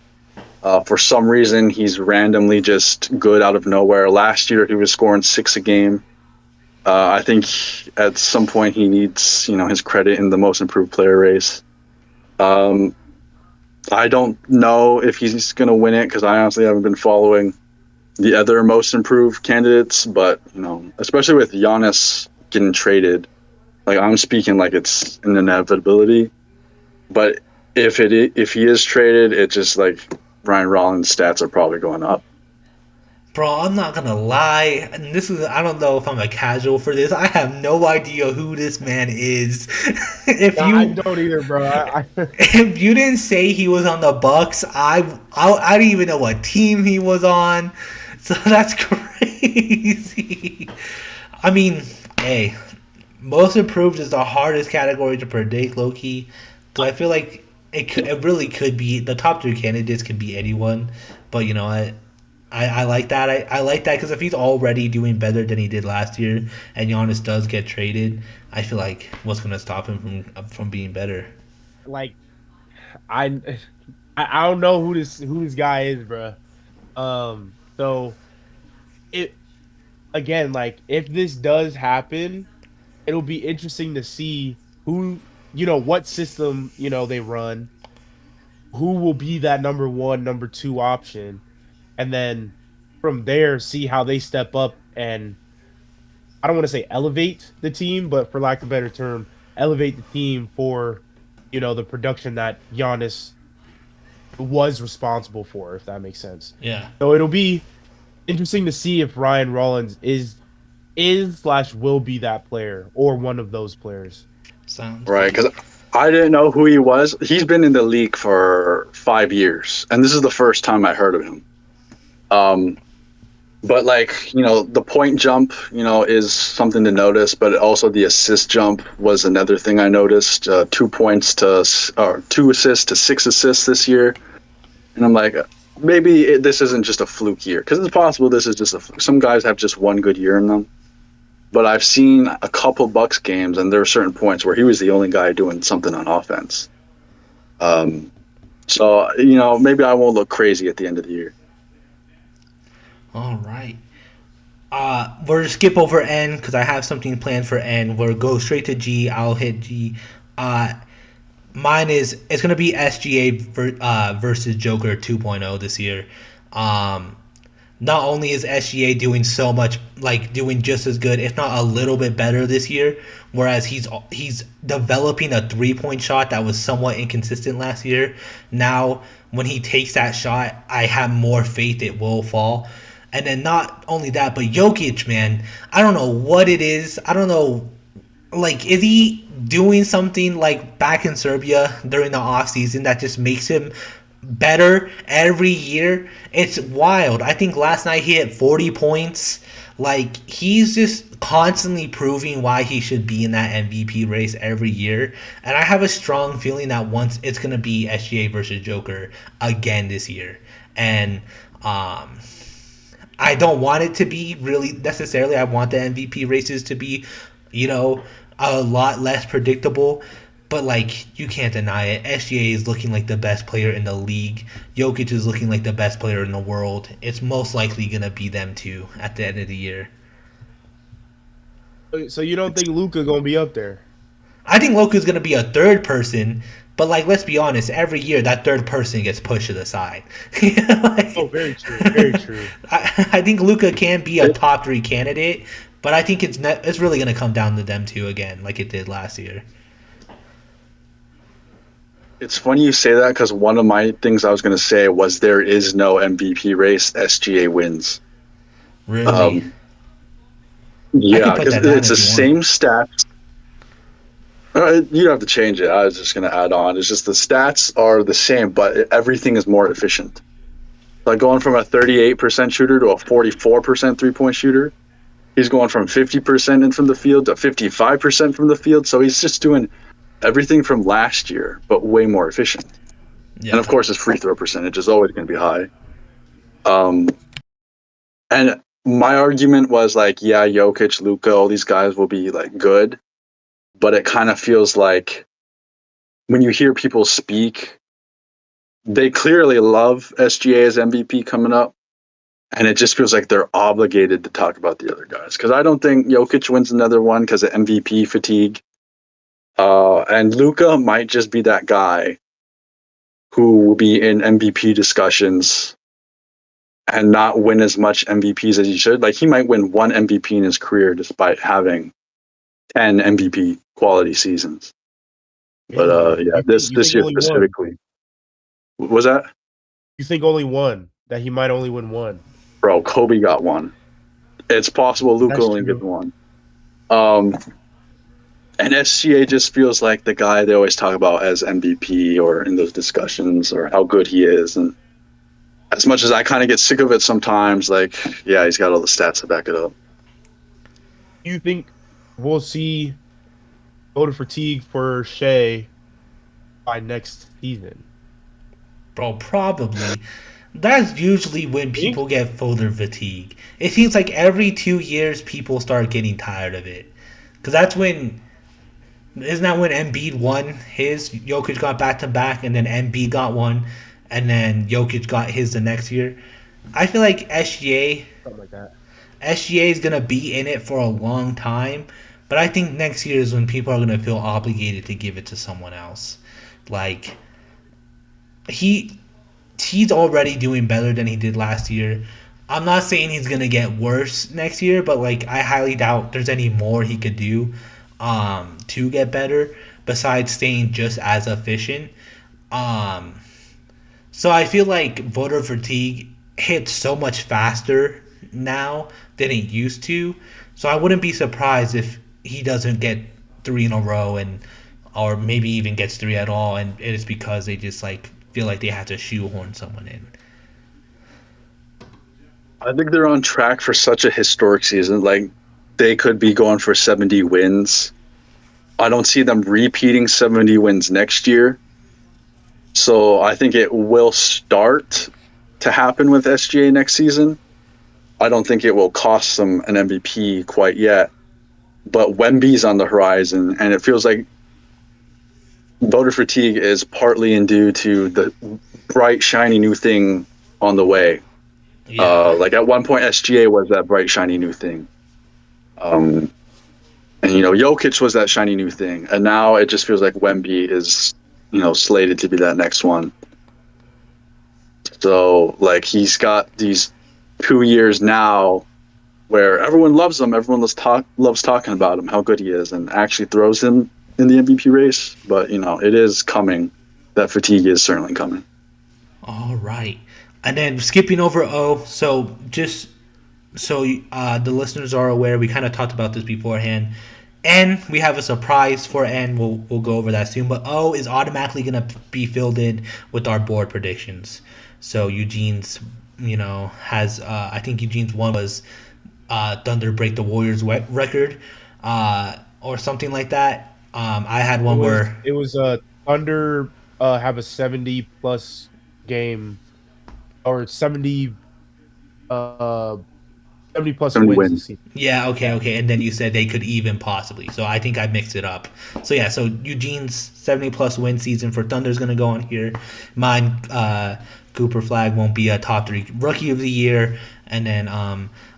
For some reason, he's randomly just good out of nowhere. Last year, he was scoring 6 a game. I think at some point he needs, his credit in the most improved player race. I don't know if he's going to win it because I honestly haven't been following the other most improved candidates. But especially with Giannis getting traded, like I'm speaking like it's an inevitability. But if he is traded, it's just like Ryan Rollins' stats are probably going up. Bro, I'm not gonna lie. And I don't know if I'm a casual for this. I have no idea who this man is. if No, you I don't either, bro. if you didn't say he was on the Bucks, I didn't even know what team he was on. So that's crazy. I mean, hey, most improved is the hardest category to predict, low key. So I feel like it really could be the top 3 candidates could be anyone. But I like that. I like that because if he's already doing better than he did last year, and Giannis does get traded, I feel like what's gonna stop him from being better? like I I don't know who this guy is, bro. So it again, like if this does happen, it'll be interesting to see who what system they run, who will be that number one, number two option, and then from there see how they step up and I don't want to say elevate the team, but for lack of a better term, elevate the team for the production that Giannis was responsible for, if that makes sense. Yeah. So it'll be interesting to see if Ryan Rollins is is slash will be that player or one of those players. Sounds Right, good. because I didn't know who he was. He's been in the league for 5 years, and this is the first time I heard of him. Um, but like the point jump, is something to notice. But also the assist jump was another thing I noticed. 2 points to or 2 assists to 6 assists this year, and I'm like, maybe this isn't just a fluke year because it's possible this is just some guys have just one good year in them. But I've seen a couple Bucks games, and there are certain points where he was the only guy doing something on offense. Um, so maybe I won't look crazy at the end of the year. All right. We're gonna skip over N because I have something planned for N. We'll go straight to G. I'll hit G. Uh, Mine is it's gonna be SGA versus Joker 2.0 this year. Um, Not only is SGA doing so much, like doing just as good, if not a little bit better this year, whereas he's developing a 3 point shot that was somewhat inconsistent last year. Now, when he takes that shot, I have more faith it will fall. And then not only that, but Jokic, man, I don't know what it is. I don't know, like, is he doing something like back in Serbia during the off season that just makes him better every year? It's wild. I think last night he hit 40 points. Like, he's just constantly proving why he should be in that MVP race every year. And I have a strong feeling that once it's going to be SGA versus Joker again this year. And um I don't want it to be really necessarily. I want the MVP races to be, you know, a lot less predictable. But like you can't deny it. SGA is looking like the best player in the league. Jokic is looking like the best player in the world. It's most likely gonna be them two at the end of the year. So you don't think Luca gonna be up there? I think Luka's gonna be a third person, but like let's be honest, every year that third person gets pushed to the side. Oh, very true, very true. I think Luka can be a top three candidate, but I think it's really gonna come down to them two again, like it did last year. It's funny you say that because one of my things I was going to say was there is no MVP race. SGA wins. Really, Um, I can yeah, put because that down it's the if you want. same stats. You don't have to change it. I was just going to add on. It's just the stats are the same, but everything is more efficient. Like going from a 38% shooter to a 44% 3 point shooter. He's going from 50% in from the field to 55% from the field. So he's just doing everything from last year, but way more efficient. And of Yeah, course, his free throw percentage is always going to be high. Um, and my argument was like, yeah, Jokic, Luka, all these guys will be like good, but it kind of feels like when you hear people speak, they clearly love SGA as MVP coming up, and it just feels like they're obligated to talk about the other guys. Because I don't think Jokic wins another one because of MVP fatigue, and Luka might just be that guy who will be in MVP discussions and not win as much MVPs as he should. Like he might win one MVP in his career despite having 10 MVP quality seasons. But Damn, yeah, you this think year only one? specifically was that, You think only one? That he might only win one? bro. Kobe got one. It's possible Luka That's only gets true. one. Um, and SGA just feels like the guy they always talk about as MVP or in those discussions or how good he is. And as much as I kind of get sick of it sometimes, like yeah, he's got all the stats to back it up. You think we'll see voter fatigue for Shea by next season? bro, probably. That's usually when Think? people get folder fatigue. It seems like every 2 years people start getting tired of it, because that's when isn't that when Embiid won his? Jokic got back to back, and then Embiid got one, and then Jokic got his the next year. I feel like Something like that. SGA is gonna be in it for a long time, but I think next year is when people are gonna feel obligated to give it to someone else. Like he he's already doing better than he did last year. I'm not saying he's gonna get worse next year, but like I highly doubt there's any more he could do to get better besides staying just as efficient. Um so I feel like voter fatigue hits so much faster now than it used to So I wouldn't be surprised if he doesn't get 3 in a row, or maybe even gets 3 at all, and it is because they just like feel like they have to shoehorn someone in. I think they're on track for such a historic season. Like they could be going for 70 wins. I don't see them repeating 70 wins next year. So I think it will start to happen with SGA next season. I don't think it will cost them an MVP quite yet. But Wemby's on the horizon, and it feels like voter fatigue is partly in due to the bright, shiny new thing on the way. Yeah. Like at one point, SGA was that bright, shiny new thing. And Jokic was that shiny new thing, and now it just feels like Wemby is, slated to be that next one. So like he's got these 2 years now where everyone loves him, everyone loves talking about him, how good he is, and actually throws him in the MVP race. But it is coming. That fatigue is certainly coming. All right. And then skipping over O, so just so the listeners are aware, we kind of talked about this beforehand. N, we have a surprise for N. We'll go over that soon. But O is automatically going to be filled in with our board predictions. So Eugene's, has I think Eugene's one was Thunder break the Warriors record, or something like that. I had one where it was Thunder have a 70 plus game or 70 uh 70 plus 70 wins wins. this season. yeah, okay, and then you said they could even possibly. So I think I mixed it up. So yeah, so Eugene's 70 plus win season for Thunder's gonna go on here. Mine, Cooper Flag won't be a top 3 rookie of the year, and then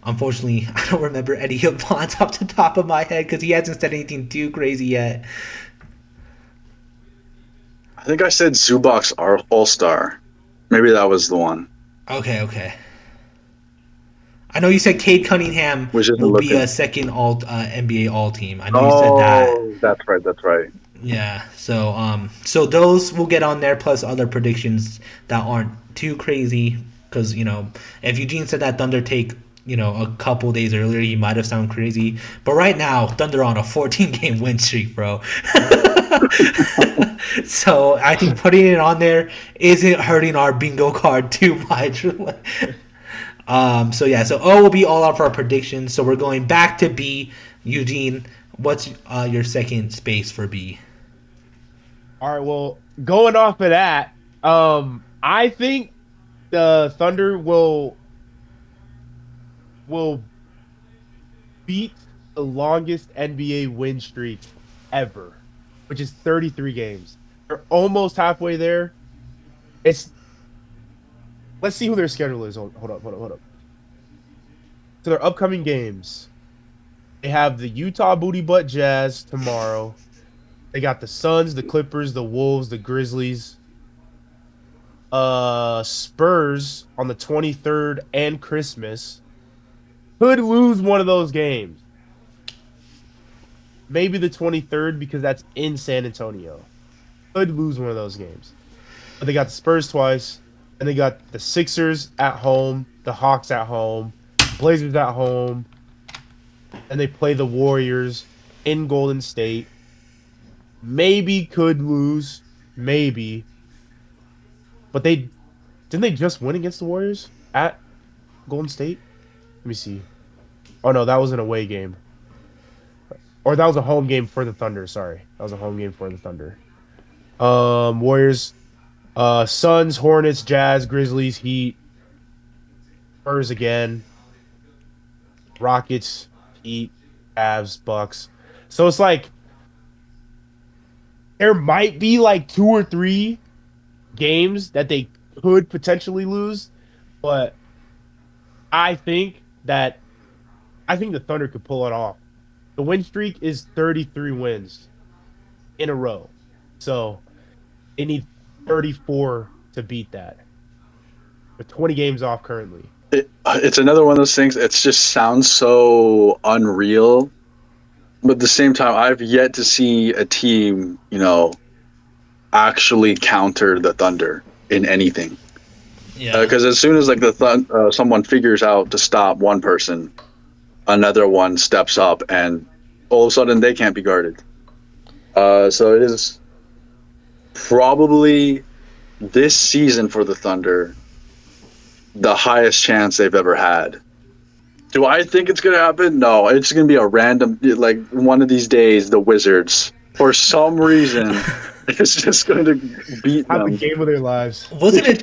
unfortunately I don't remember Eddie Bonds off the top of my head because he hasn't said anything too crazy yet. I think I said Zubac's All-Star. Maybe that was the one. Okay. I know you said Cade Cunningham Which isn't will be looking. a second all NBA All Team. I know you said that. That's right. Yeah. So those will get on there plus other predictions that aren't too crazy because if Eugene said that Thunder take a couple days earlier, he might have sounded crazy. But right now, Thunder on a 14-game win streak, bro. So I think putting it on there isn't hurting our bingo card too much. So O will be all of our predictions. So we're going back to B. Eugene, what's your second space for B? All right, well, going off of that, I think the Thunder will beat the longest NBA win streak ever, which is 33 games. They're almost halfway there. Let's see who their schedule is. Hold up. So their upcoming games, they have the Utah Booty Butt Jazz tomorrow. They got the Suns, the Clippers, the Wolves, the Grizzlies. Spurs on the 23rd and Christmas. Could lose one of those games. Maybe the 23rd because that's in San Antonio. Could lose one of those games. But they got the Spurs twice. And they got the Sixers at home, the Hawks at home, Blazers at home. And they play the Warriors in Golden State. Maybe could lose. Maybe. But didn't they just win against the Warriors at Golden State? Let me see. Oh no, that was an away game. Or that was a home game for the Thunder, sorry. That was a home game for the Thunder. Warriors, Suns, Hornets, Jazz, Grizzlies, Heat, Spurs again, Rockets, Heat, Cavs, Bucks. So it's like there might be like 2 or 3 games that they could potentially lose, but I think the Thunder could pull it off. The win streak is 33 wins in a row. So they need 34 to beat that. With 20 games off currently. It's another one of those things. It just sounds so unreal. But at the same time, I've yet to see a team, actually counter the Thunder in anything. Yeah. Because as soon as like someone figures out to stop one person, another one steps up and all of a sudden they can't be guarded. So it is probably this season for the Thunder the highest chance they've ever had. Do I think it's going to happen? No, it's going to be a random, like one of these days, the Wizards, for some reason, it's just going to beat Have the them. game of their lives. Wasn't it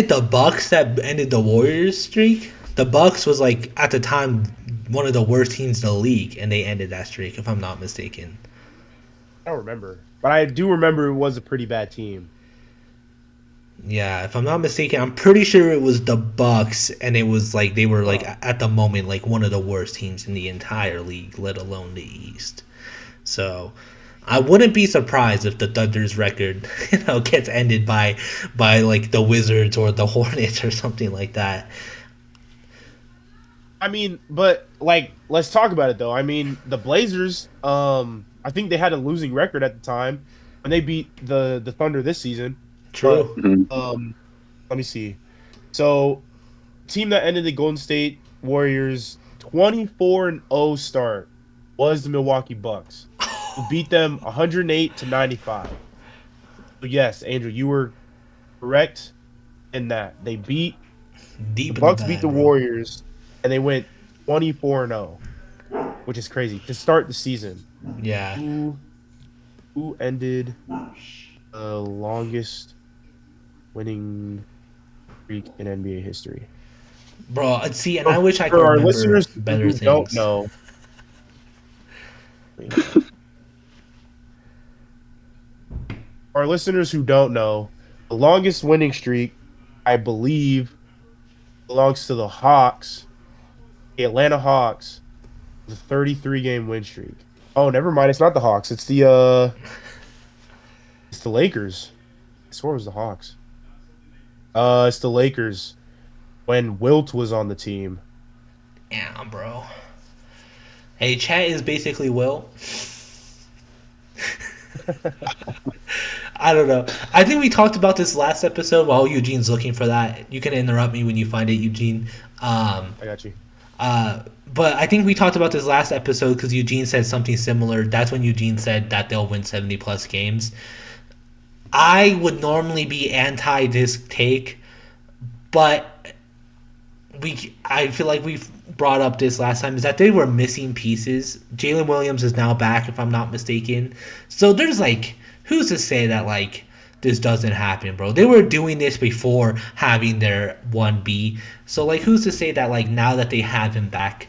the Bucks that ended the Warriors streak? The Bucks was like at the time one of the worst teams in the league, and they ended that streak, if I'm not mistaken. I don't remember, but I do remember it was a pretty bad team. Yeah, if I'm not mistaken, I'm pretty sure it was the Bucks, and it was like they were like at the moment like one of the worst teams in the entire league, let alone the East. So I wouldn't be surprised if the Thunder's record, gets ended by like the Wizards or the Hornets or something like that. I mean, but like, let's talk about it though. I mean, the Blazers, I think they had a losing record at the time when they beat the Thunder this season. True. Let me see. So, team that ended the Golden State Warriors 24-0 start was the Milwaukee Bucks, who beat them 108-95. So yes, Andrew, you were correct in that they beat Deep the in Bucks bag, beat the bro. Warriors, and they went 24-0, which is crazy to start the season. Yeah. Who ended the longest winning streak in NBA history? Bro, see, and I wish I could For our remember listeners better who things. don't know, our listeners who don't know, the longest winning streak, I believe, belongs to the Hawks, the Atlanta Hawks, the 33-game win streak. Oh, never mind. It's not the Hawks. It's the Lakers. I swore it was the Hawks. It's the Lakers when Wilt was on the team. Yeah, bro. Hey, chat is basically Will. I don't know. I think we talked about this last episode while Eugene's looking for that. You can interrupt me when you find it, Eugene. I got you. But I think we talked about this last episode because Eugene said something similar. That's when Eugene said that they'll win 70 plus games. I would normally be anti this take, but I feel like we've brought up this last time, is that they were missing pieces. Jalen Williams is now back, if I'm not mistaken. So there's like, who's to say that like this doesn't happen, bro? They were doing this before having their 1B. So like, who's to say that like now that they have him back,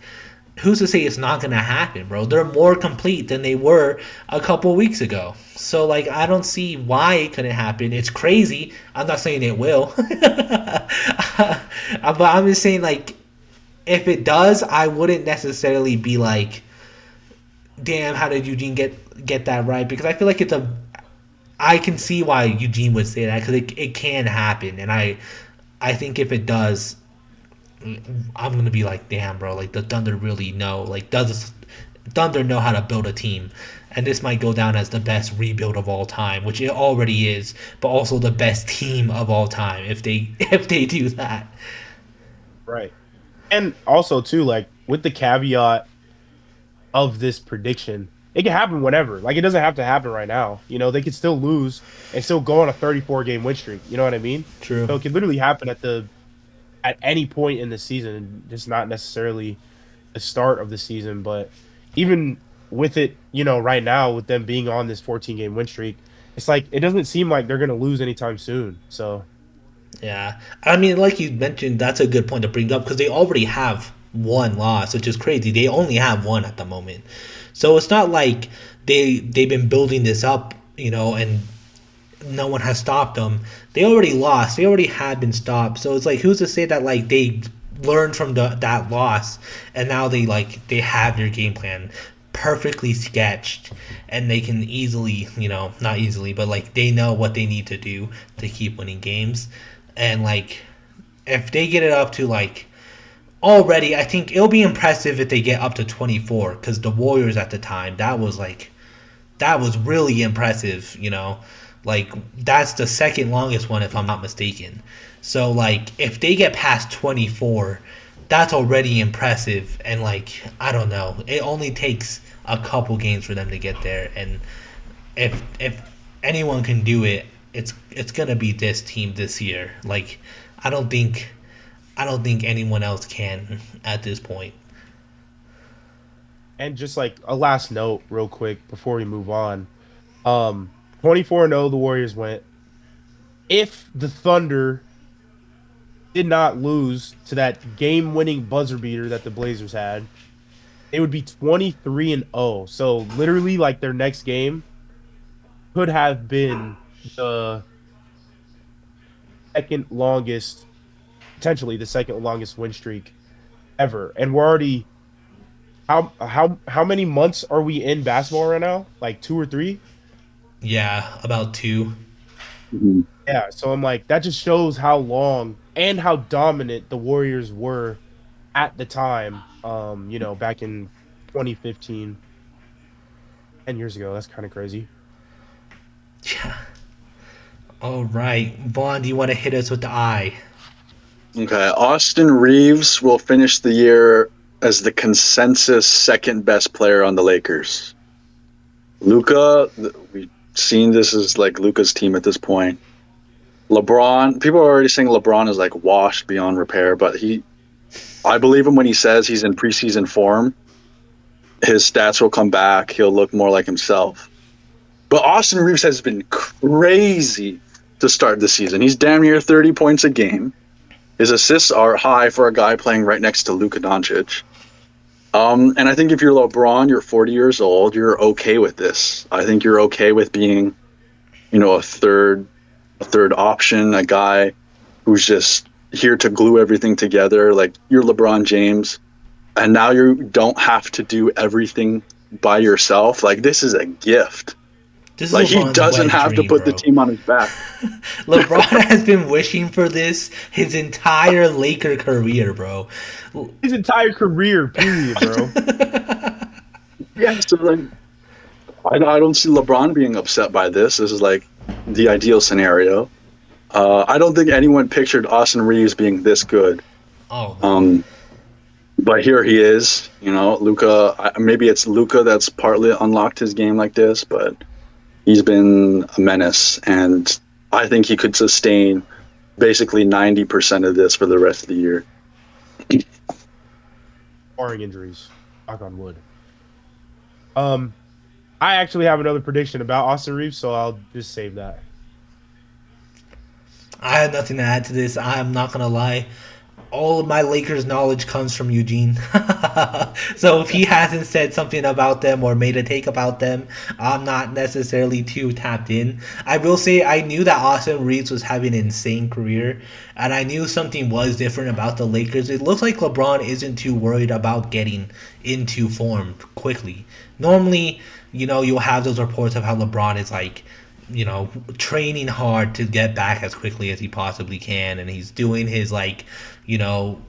who's to say it's not gonna happen, bro? They're more complete than they were a couple weeks ago. So like, I don't see why it couldn't happen. It's crazy. I'm not saying it will, but I'm just saying like, if it does, I wouldn't necessarily be like, damn, how did Eugene get that right? Because I feel like I can see why Eugene would say that, because it can happen, and I think if it does, I'm gonna be like, damn, bro, like the Thunder really know, like does Thunder know how to build a team, and this might go down as the best rebuild of all time, which it already is, but also the best team of all time if they do that. Right. And also too, like with the caveat of this prediction, it can happen whenever. Like it doesn't have to happen right now. You know, they could still lose and still go on a 34-game win streak. You know what I mean? True. So it could literally happen at any point in the season, just not necessarily the start of the season. But even with it, you know, right now with them being on this 14-game win streak, it's like it doesn't seem like they're gonna lose anytime soon. So Yeah, I mean, like you mentioned, that's a good point to bring up because they already have one loss, which is crazy. They only have one at the moment, so it's not like they've been building this up, and no one has stopped them. They already lost. They already had been stopped. So it's like, who's to say that like they learned from that loss and now they have their game plan perfectly sketched, and they can easily, not easily, but like they know what they need to do to keep winning games. And like, if they get it up to like already, I think it'll be impressive if they get up to 24, because the Warriors at the time, that was really impressive, like that's the second longest one if I'm not mistaken. So like, if they get past 24, that's already impressive. And like, I don't know, it only takes a couple games for them to get there. And if anyone can do it, it's gonna be this team this year. Like, I don't think I don't think anyone else can at this point. And just like a last note, real quick, before we move on. 24-0 the Warriors went. If the Thunder did not lose to that game-winning buzzer beater that the Blazers had, it would be 23-0. So literally, like their next game could have been the second longest, potentially the second longest win streak ever. And we're already how many months are we in basketball right now? Like 2 or 3? Yeah, about two. Mhm. Yeah. So I'm like, that just shows how long and how dominant the Warriors were at the time. Back in 2015, 10 years ago. That's kind of crazy. Yeah. All right, Vaughn, do you want to hit us with the eye? Okay, Austin Reeves will finish the year as the consensus second best player on the Lakers. Luca, we've seen this as like Luca's team at this point. LeBron, people are already saying LeBron is like washed beyond repair, but I believe him when he says he's in preseason form. His stats will come back. He'll look more like himself. But Austin Reeves has been crazy to start the season. He's damn near 30 points a game. His assists are high for a guy playing right next to Luka Doncic. And I think if you're LeBron, you're 40 years old, you're okay with this. I think you're okay with being, a third option, a guy who's just here to glue everything together. Like you're LeBron James, and now you don't have to do everything by yourself. Like this is a gift. This is Like he LeBron's doesn't wet have to dream, put the bro. team on his back. LeBron has been wishing for this his entire Laker career, bro. His entire career, period, bro. Yeah, so like I don't see LeBron being upset by this. This is like the ideal scenario. I don't think anyone pictured Austin Reeves being this good. Oh no. Um, but here he is. Luca. Maybe it's Luca that's partly unlocked his game like this, but he's been a menace, and I think he could sustain basically 90% of this for the rest of the year. Barring injuries. Knock on wood. I actually have another prediction about Austin Reeves, so I'll just save that. I have nothing to add to this. I'm not gonna lie. All of my Lakers knowledge comes from Eugene. So if he hasn't said something about them or made a take about them, I'm not necessarily too tapped in. I will say I knew that Austin Reeves was having an insane career, and I knew something was different about the Lakers. It looks like LeBron isn't too worried about getting into form quickly. Normally, you'll have those reports of how LeBron is like, training hard to get back as quickly as he possibly can, and he's doing his like, you know,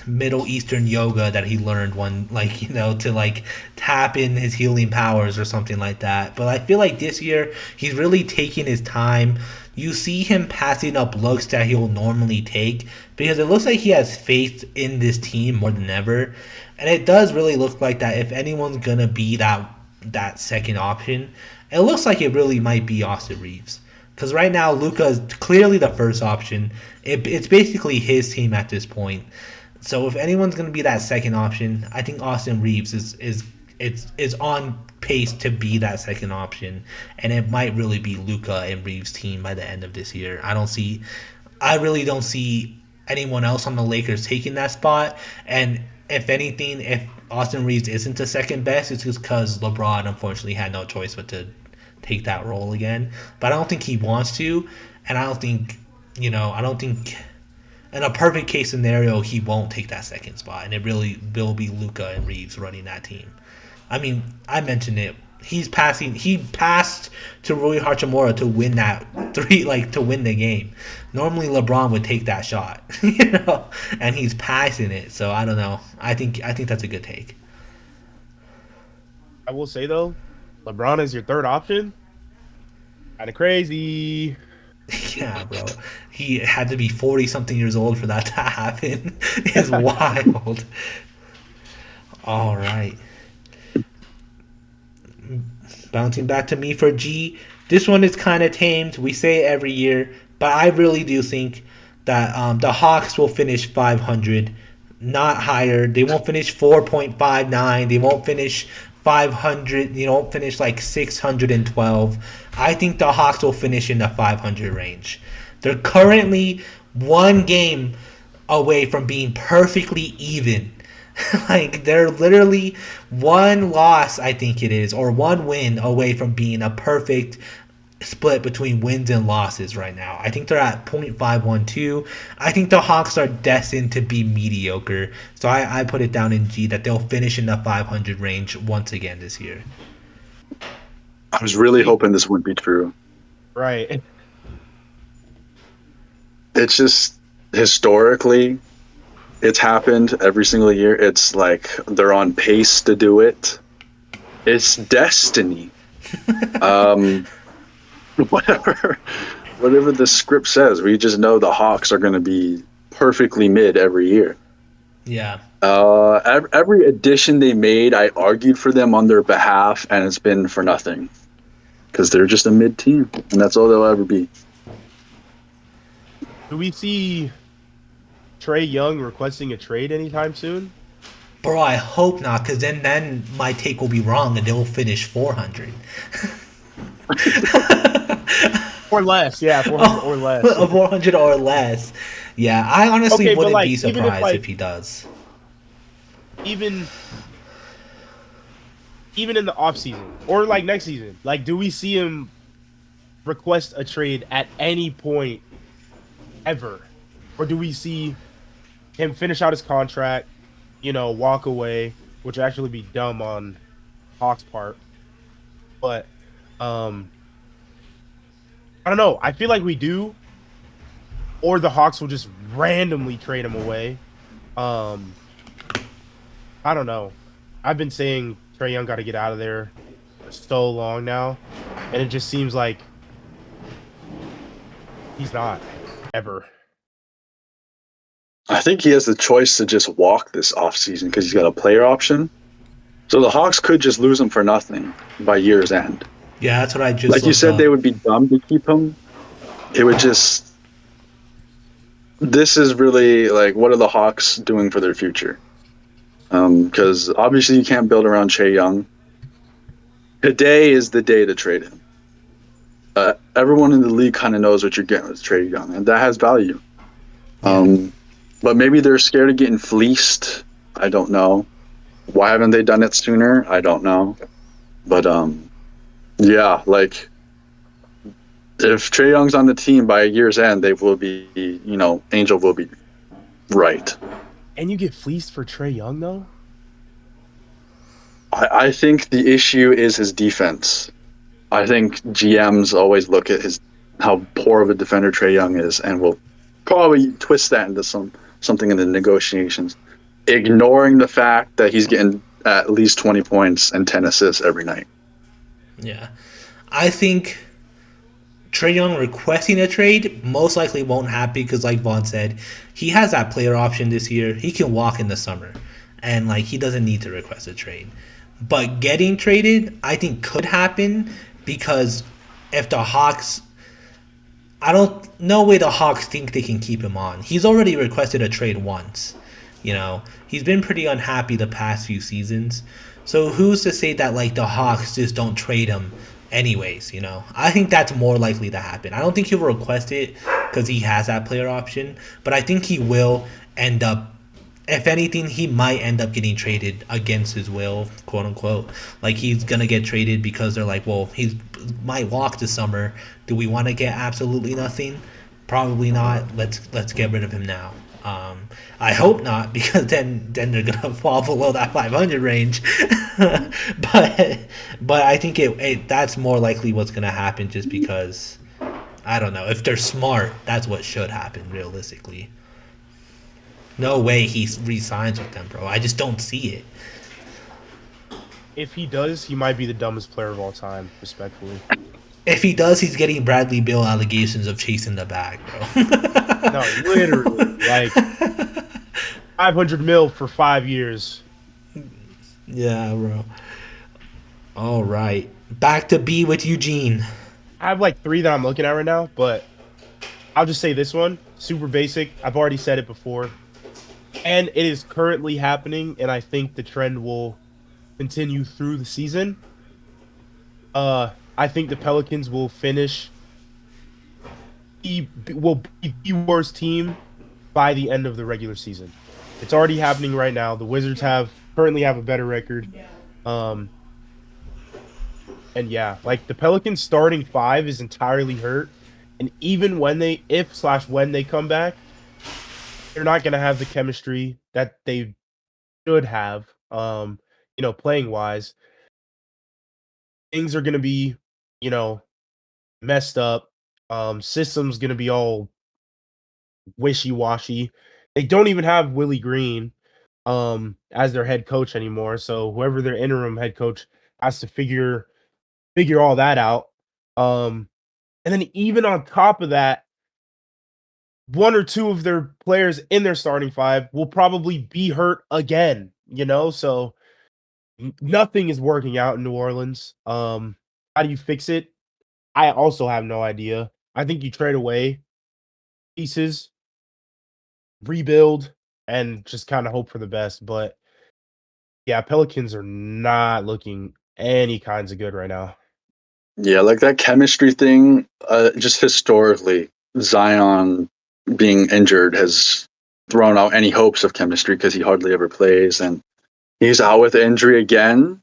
Middle Eastern yoga that he learned to like tap in his healing powers or something like that. But I feel like this year he's really taking his time. You see him passing up looks that he'll normally take because it looks like he has faith in this team more than ever. And it does really look like that if anyone's gonna be that second option, it looks like it really might be Austin Reeves. Because right now, Luka is clearly the first option. It's basically his team at this point. So if anyone's going to be that second option, I think Austin Reeves is on pace to be that second option, and it might really be Luka and Reeves' team by the end of this year. I really don't see anyone else on the Lakers taking that spot. And if anything, if Austin Reeves isn't the second best, it's just because LeBron unfortunately had no choice but to take that role again. But I don't think he wants to, and I don't think in a perfect case scenario he won't take that second spot, and it really will be Luka and Reeves running that team. I mean, I mentioned it. He passed to Rui Hachimura to win to win the game. Normally LeBron would take that shot, and he's passing it. So I don't know. I think that's a good take. I will say though, LeBron is your third option. Kind of crazy. Yeah, bro. He had to be 40 something years old for that to happen. It's wild. All right. Bouncing back to me for G. This one is kind of tamed. We say it every year, but I really do think that the Hawks will finish 500, not higher. They won't finish 4.59. They won't finish 500. They won't finish like 612. I think the Hawks will finish in the 500 range. They're currently one game away from being perfectly even. Like they're literally one loss, I think it is, or one win away from being a perfect split between wins and losses right now. I think they're at .512. I think the Hawks are destined to be mediocre. So I put it down in G that they'll finish in the 500 range once again this year. I was really hoping this would be true. Right. It's just historically, it's happened every single year. It's like they're on pace to do it. It's destiny. um, whatever the script says, we just know the Hawks are going to be perfectly mid every year. Yeah. Every addition they made, I argued for them on their behalf, and it's been for nothing because they're just a mid team, and that's all they'll ever be. Do we see Trae Young requesting a trade anytime soon? Bro, I hope not, because then my take will be wrong and they'll finish 400. Or less, yeah, 400 or less. 400 or less. Yeah, I honestly Okay, but, wouldn't like, be even if, surprised like- if he does. Even in the offseason or like next season, like do we see him request a trade at any point ever? Or do we see him finish out his contract, walk away, which would actually be dumb on Hawks' part. But I don't know. I feel like we do, or the Hawks will just randomly trade him away. I don't know. I've been saying Trae Young got to get out of there for so long now, and it just seems like he's not ever. I think he has the choice to just walk this offseason because he's got a player option. So the Hawks could just lose him for nothing by year's end. Yeah, that's what I just Like you looked said, up. they would be dumb to keep him. It would just. This is really like, what are the Hawks doing for their future? Because obviously you can't build around Trae Young. Today is the day to trade him. Everyone in the league kind of knows what you're getting with Trae Young, and that has value. But maybe they're scared of getting fleeced. I don't know. Why haven't they done it sooner? I don't know. But yeah, like if Trae Young's on the team by year's end, they will be, Angel will be right. And you get fleeced for Trae Young though? I think the issue is his defense. I think GMs always look at how poor of a defender Trae Young is, and will probably twist that into something in the negotiations, ignoring the fact that he's getting at least 20 points and 10 assists every night. Yeah. I think Trae Young requesting a trade most likely won't happen because, like Vaughn said, he has that player option this year. He can walk in the summer, and he doesn't need to request a trade. But getting traded, I think, could happen because if the Hawks, I don't know way the Hawks think they can keep him on. He's already requested a trade once. He's been pretty unhappy the past few seasons. So who's to say that the Hawks just don't trade him anyways, I think that's more likely to happen. I don't think he'll request it because he has that player option, but I think he will end up, if anything, he might end up getting traded against his will, quote unquote. He's gonna get traded because they're like, well, he might walk this summer. Do we want to get absolutely nothing? Probably not. Let's get rid of him now. I hope not, because then they're gonna fall below that 500 range. but I think that's more likely what's gonna happen, just because I don't know, if they're smart, that's what should happen realistically. No way he re-signs with them, bro. I just don't see it. If he does, he might be the dumbest player of all time, respectfully. If he does, he's getting Bradley Bill allegations of chasing the bag, bro. No, literally, like 500 mil for 5 years. Yeah, bro. All right, back to B with Eugene. I have like three that I'm looking at right now, but I'll just say this one, super basic. I've already said it before, and it is currently happening, and I think the trend will continue through the season. I think the Pelicans will finish. Will be the worst team by the end of the regular season. It's already happening right now. The Wizards currently have a better record. Um, and yeah, like the Pelicans starting five is entirely hurt. And even when when they come back, they're not gonna have the chemistry that they should have. Playing wise, things are gonna be, you know, messed up. System's gonna be all wishy washy. They don't even have Willie Green as their head coach anymore. So whoever their interim head coach has to figure all that out. Um, and then even on top of that, one or two of their players in their starting five will probably be hurt again. So nothing is working out in New Orleans. How do you fix it? I also have no idea. I think you trade away pieces, rebuild, and just kind of hope for the best. But yeah, Pelicans are not looking any kinds of good right now. Yeah, like that chemistry thing, just historically, Zion being injured has thrown out any hopes of chemistry because he hardly ever plays. And he's out with injury again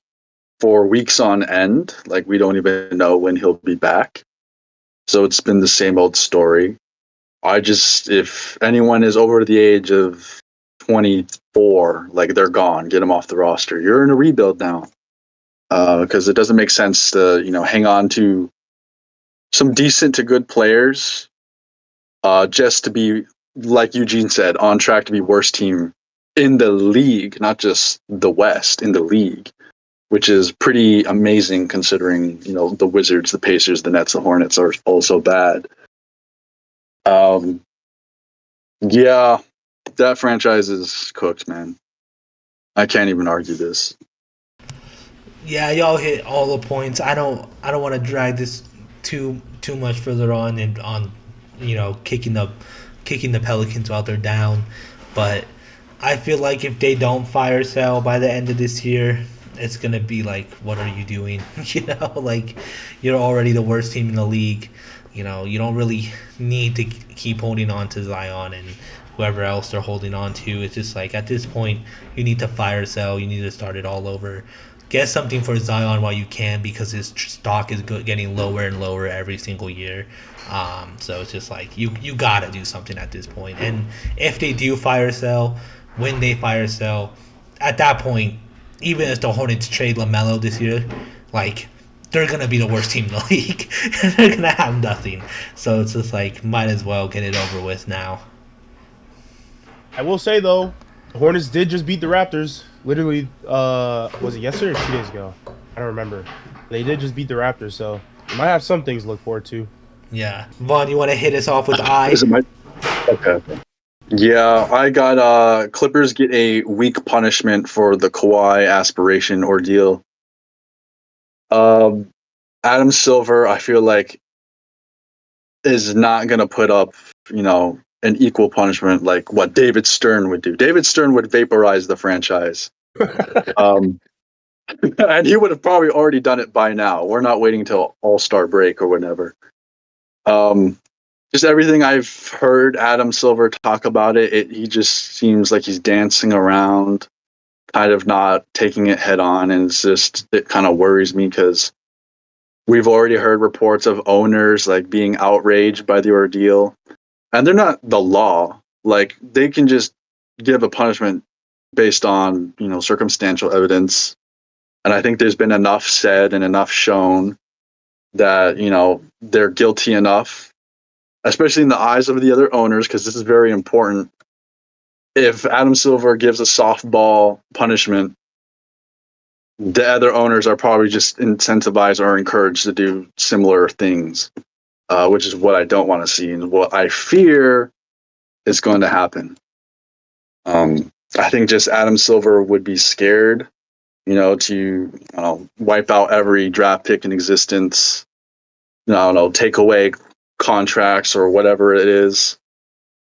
for weeks on end. Like, we don't even know when he'll be back. So it's been the same old story. If anyone is over the age of 24, like, they're gone. Get them off the roster. You're in a rebuild now. Because it doesn't make sense to, hang on to some decent to good players just to be, like Eugene said, on track to be worst team in the league, not just the West, in the league, which is pretty amazing considering, the Wizards, the Pacers, the Nets, the Hornets are also bad. Yeah, that franchise is cooked, man. I can't even argue this. Yeah, y'all hit all the points. I don't want to drag this too much further on and on, kicking the Pelicans while they're down, but I feel like if they don't fire sale by the end of this year, it's gonna be like, what are you doing? Like you're already the worst team in the league. You don't really need to keep holding on to Zion and whoever else they're holding on to. It's just like at this point, you need to fire sell. You need to start it all over. Get something for Zion while you can because his stock is getting lower and lower every single year. So it's just like you gotta do something at this point. And if they do fire sell, when they fire sell, at that point, even if the Hornets trade LaMelo this year, like they're gonna be the worst team in the league. They're gonna have nothing. So it's just like might as well get it over with now. I will say though, the Hornets did just beat the Raptors. Literally, was it yesterday or 2 days ago? I don't remember. They did just beat the Raptors, so we might have some things to look forward to. Yeah, Vaughn, you want to hit us off with I? Is it my okay? Yeah, I got Clippers get a week punishment for the Kawhi aspiration ordeal. Um, Adam Silver, I feel like, is not gonna put up, an equal punishment like what David Stern would do. David Stern would vaporize the franchise. Um, and he would have probably already done it by now. We're not waiting till All-Star break or whatever. Um, just everything I've heard Adam Silver talk about he just seems like he's dancing around, kind of not taking it head on, and it kind of worries me because we've already heard reports of owners like being outraged by the ordeal, and they're not the law. Like they can just give a punishment based on circumstantial evidence, and I think there's been enough said and enough shown that they're guilty enough, especially in the eyes of the other owners, because this is very important. If Adam Silver gives a softball punishment, the other owners are probably just incentivized or encouraged to do similar things, which is what I don't want to see and what I fear is going to happen. I think just Adam Silver would be scared, to wipe out every draft pick in existence. I don't know, take away contracts or whatever it is.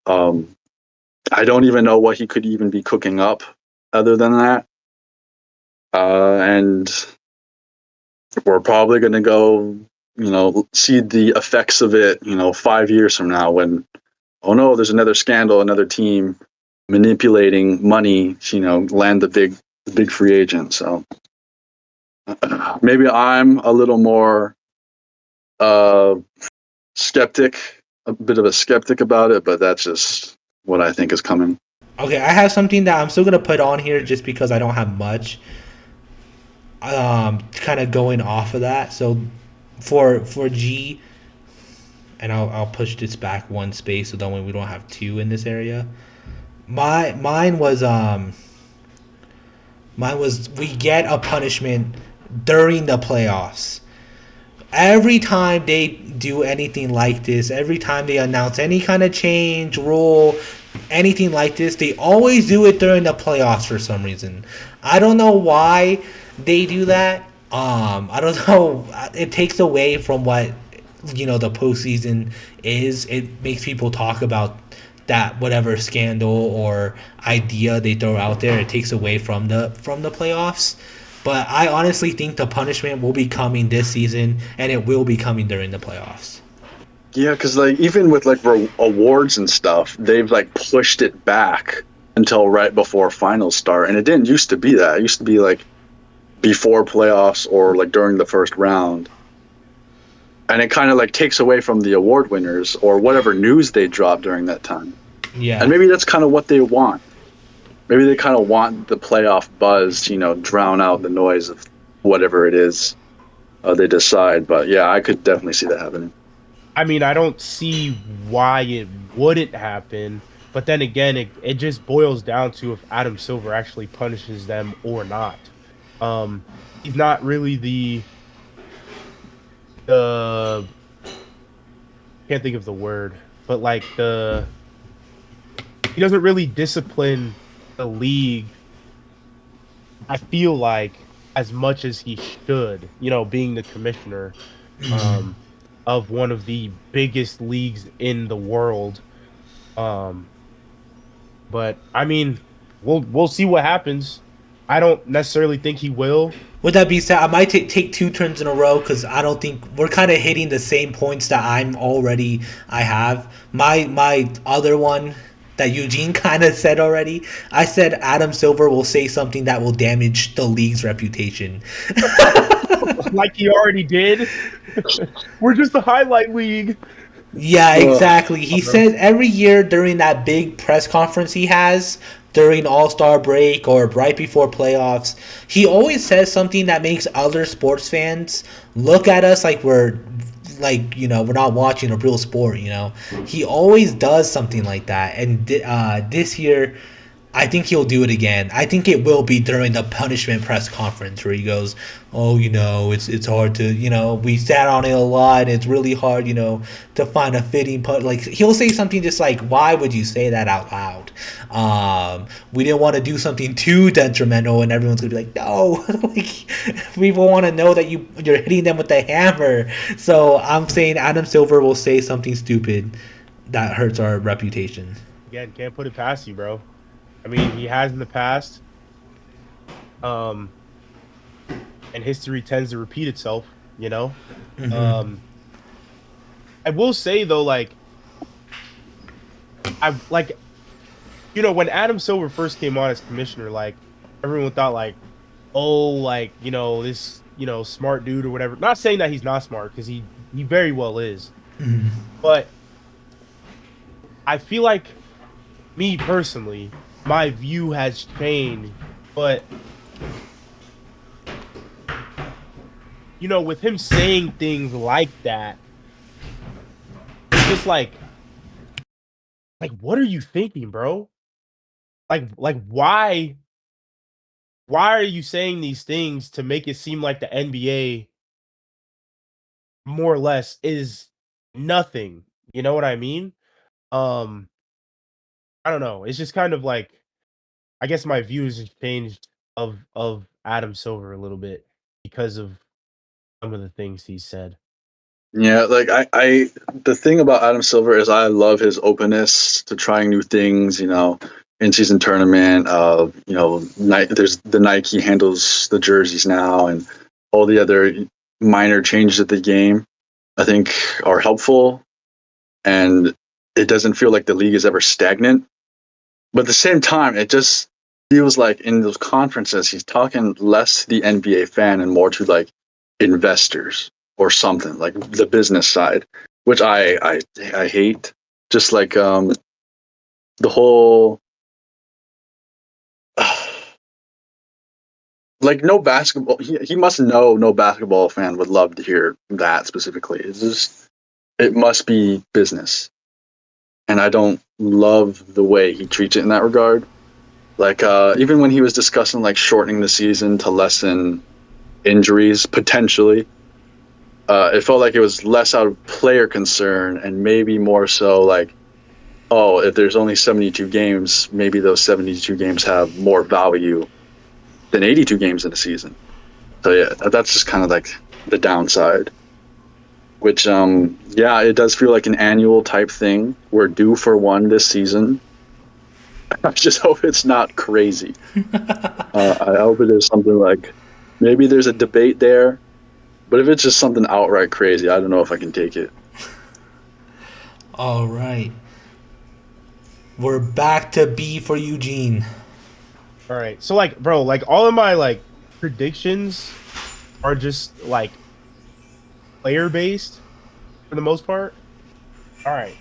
I don't even know what he could even be cooking up other than that. And we're probably going to go, see the effects of it, 5 years from now when, oh no, there's another scandal, another team manipulating money, land the big free agent. So maybe I'm a little more skeptic, a bit of a skeptic about it, but that's just what I think is coming. Okay, I have something that I'm still gonna put on here just because I don't have much. Kind of going off of that. So for G, and I'll push this back one space so that way we don't have two in this area. Mine was we get a punishment during the playoffs. Every time they do anything like this, every time they announce any kind of change, rule, anything like this, they always do it during the playoffs for some reason. I don't know why they do that. I don't know. It takes away from what the postseason is. It makes people talk about that whatever scandal or idea they throw out there. It takes away from the playoffs. But I honestly think the punishment will be coming this season, and it will be coming during the playoffs. Yeah, because even with awards and stuff, they've pushed it back until right before finals start, and it didn't used to be that. It used to be before playoffs or during the first round, and it kind of takes away from the award winners or whatever news they drop during that time. Yeah. And maybe that's kind of what they want. Maybe they kind of want the playoff buzz to, drown out the noise of whatever it is they decide. But yeah, I could definitely see that happening. I mean, I don't see why it wouldn't happen, but then again, it just boils down to if Adam Silver actually punishes them or not. He's not really the can't think of the word, but he doesn't really discipline the league. I feel like as much as he should, being the commissioner. Of one of the biggest leagues in the world. But I mean, we'll see what happens. I don't necessarily think he will. With that being said, I might take two turns in a row because I don't think we're kind of hitting the same points that I have. My other one that Eugene kind of said already. I said Adam Silver will say something that will damage the league's reputation. Like he already did. We're just a highlight league. Yeah, exactly. He says every year during that big press conference he has during All-Star break or right before playoffs, he always says something that makes other sports fans look at us like we're not watching a real sport. He always does something like that, and this year I think he'll do it again. I think it will be during the punishment press conference where he goes, "Oh, it's hard to, we sat on it a lot. And it's really hard, to find a fitting put." Like he'll say something just like, "Why would you say that out loud?" We didn't want to do something too detrimental, and everyone's gonna be like, "No, people want to know that you're hitting them with the hammer." So I'm saying Adam Silver will say something stupid that hurts our reputation. Again, can't put it past you, bro. I mean, he has in the past. And history tends to repeat itself, Mm-hmm. I will say though, when Adam Silver first came on as commissioner, everyone thought this, smart dude or whatever. Not saying that he's not smart, because he very well is. Mm-hmm. But I feel like, me personally, my view has changed, but with him saying things like that, it's just what are you thinking, bro? Why why are you saying these things to make it seem like the NBA more or less is nothing? You know what I mean? Um, I don't know. It's just kind of like I guess my views have changed of Adam Silver a little bit because of some of the things he said. Yeah, like the thing about Adam Silver is I love his openness to trying new things. In season tournament. There's the Nike handles the jerseys now, and all the other minor changes at the game. I think are helpful, and it doesn't feel like the league is ever stagnant. But at the same time, it just feels like in those conferences, he's talking less to the NBA fan and more to like investors or something like the business side, which I hate. Just like the whole like no basketball. He must know no basketball fan would love to hear that specifically. It's just it must be business, and I don't love the way he treats it in that regard. Like even when he was discussing like shortening the season to lessen injuries potentially, it felt like it was less out of player concern and maybe more so like, oh, if there's only 72 games, maybe those 72 games have more value than 82 games in a season. So yeah, that's just kind of like the downside. Which yeah, it does feel like an annual type thing. We're due for one this season. I just hope it's not crazy. I hope it is something like maybe there's a debate there, but if it's just something outright crazy, I don't know if I can take it. All right. We're back to B for Eugene. All right. So like, bro, like all of my like predictions are just like player based for the most part. All right.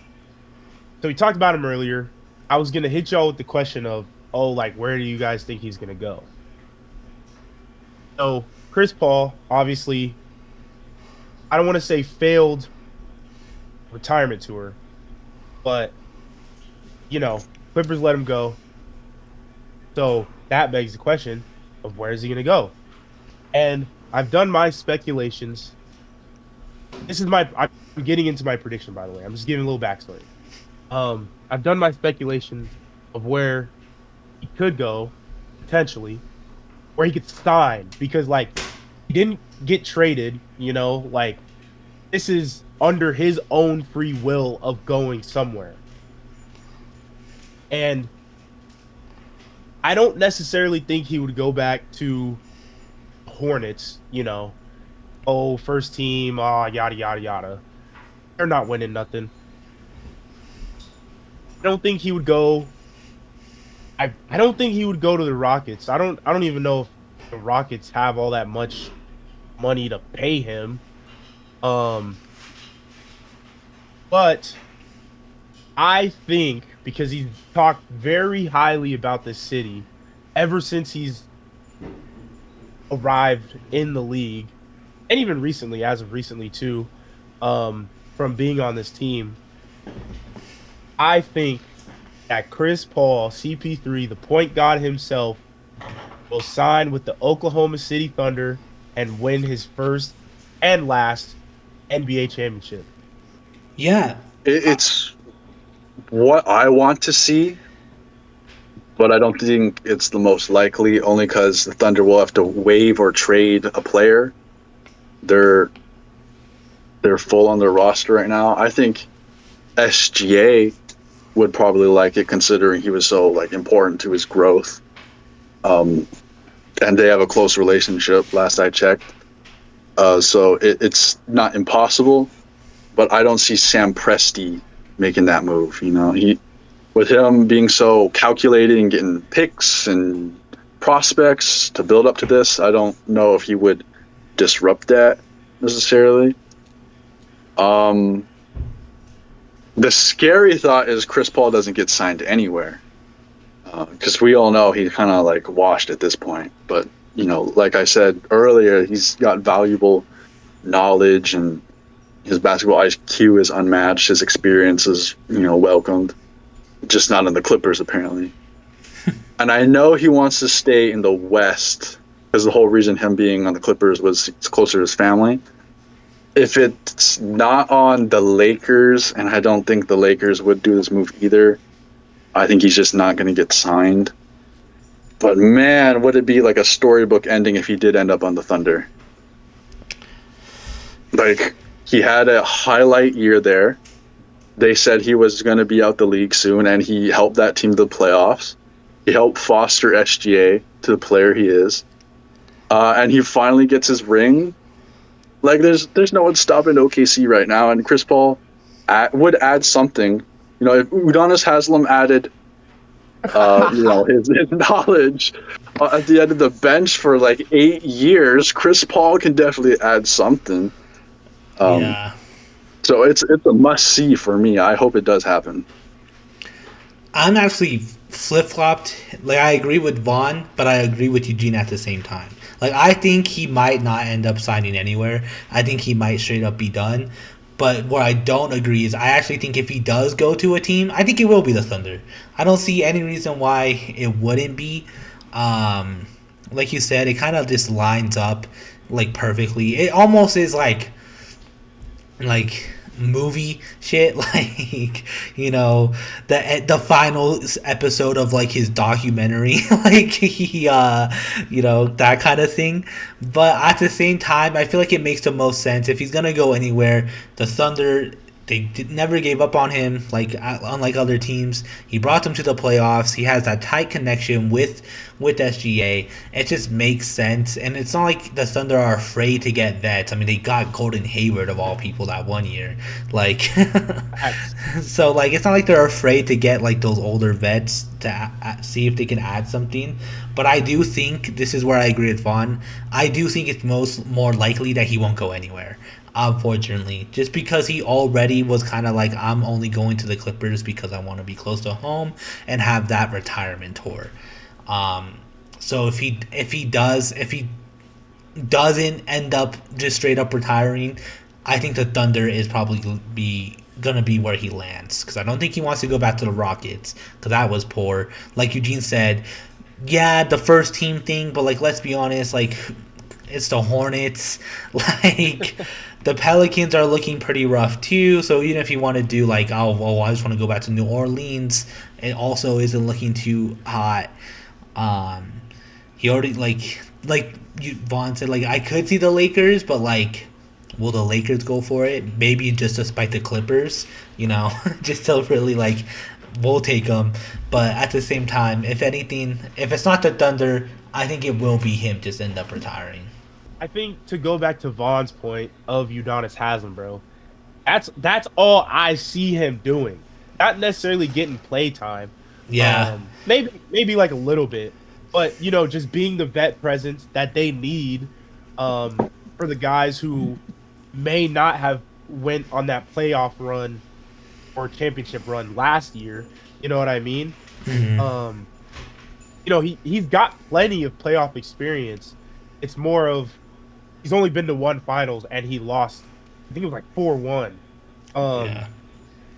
So we talked about him earlier. I was gonna hit y'all with the question of, oh, like where do you guys think he's gonna go? So Chris Paul, obviously, I don't want to say failed retirement tour, but Clippers let him go. So that begs the question of where is he gonna go? And I've done my speculations. I'm getting into my prediction, by the way. I'm just giving a little backstory. I've done my speculation of where he could go, potentially, where he could sign, because like he didn't get traded, like this is under his own free will of going somewhere. And I don't necessarily think he would go back to Hornets, oh, first team, yada yada yada. They're not winning nothing. I don't think he would go. I don't think he would go to the Rockets. I don't even know if the Rockets have all that much money to pay him. But I think because he's talked very highly about this city ever since he's arrived in the league, and even recently, as of recently too, from being on this team, I think that Chris Paul, CP3, the point guard himself, will sign with the Oklahoma City Thunder and win his first and last NBA championship. Yeah. It's what I want to see, but I don't think it's the most likely. Only because the Thunder will have to waive or trade a player. They're full on their roster right now. I think SGA would probably like it, considering he was so like important to his growth. And they have a close relationship. Last I checked, so it's not impossible, but I don't see Sam Presti making that move. With him being so calculated and getting picks and prospects to build up to this, I don't know if he would disrupt that necessarily. The scary thought is Chris Paul doesn't get signed anywhere, because we all know he's kind of like washed at this point. But like I said earlier, he's got valuable knowledge and his basketball IQ is unmatched. His experience is welcomed, just not in the Clippers apparently. And I know he wants to stay in the West because the whole reason him being on the Clippers was it's closer to his family. If it's not on the Lakers, and I don't think the Lakers would do this move either, I think he's just not going to get signed. But man, would it be like a storybook ending if he did end up on the Thunder? Like, he had a highlight year there. They said he was going to be out the league soon, and he helped that team to the playoffs. He helped foster SGA to the player he is. And he finally gets his ring. Like, there's no one stopping OKC right now, and Chris Paul would add something. You know, if Udonis Haslem added, his knowledge at the end of the bench for like 8 years, Chris Paul can definitely add something. Yeah. So it's a must see for me. I hope it does happen. I'm actually flip-flopped. Like, I agree with Vaughn, but I agree with Eugene at the same time. Like, I think he might not end up signing anywhere. I think he might straight up be done. But what I don't agree is I actually think if he does go to a team, I think it will be the Thunder. I don't see any reason why it wouldn't be. Like you said, it kind of just lines up like perfectly. It almost is like movie shit, like, you know, the final episode of like his documentary, like he that kind of thing. But at the same time, I feel like it makes the most sense if he's gonna go anywhere. The Thunder, never gave up on him, like unlike other teams. He brought them to the playoffs. He has that tight connection with SGA. It just makes sense, and it's not like the Thunder are afraid to get vets. I mean, they got Gordon Hayward of all people that one year, like so like it's not like they're afraid to get like those older vets to see if they can add something. But I do think this is where I agree with Vaughn. I do think it's more likely that he won't go anywhere. Unfortunately, just because he already was kind of like, I'm only going to the Clippers because I want to be close to home and have that retirement tour. So if he doesn't end up just straight up retiring, I think the Thunder is probably gonna be where he lands, because I don't think he wants to go back to the Rockets, because that was poor. Like Eugene said, yeah, the first team thing, but like, let's be honest, like, it's the Hornets. Like, the Pelicans are looking pretty rough too. So even if you want to do like, I just want to go back to New Orleans, it also isn't looking too hot. He already Vaughn said, like, I could see the Lakers, but like, will the Lakers go for it? Maybe just to spite the Clippers, just to really like, we'll take them. But at the same time, if anything, if it's not the Thunder, I think it will be him just end up retiring. I think, to go back to Vaughn's point of Udonis Haslem, bro, that's all I see him doing. Not necessarily getting play time. Yeah. Maybe like a little bit, but just being the vet presence that they need for the guys who may not have went on that playoff run or championship run last year. You know what I mean? Mm-hmm. He's got plenty of playoff experience. It's more of, he's only been to one finals and he lost, I think it was like 4-1. Yeah.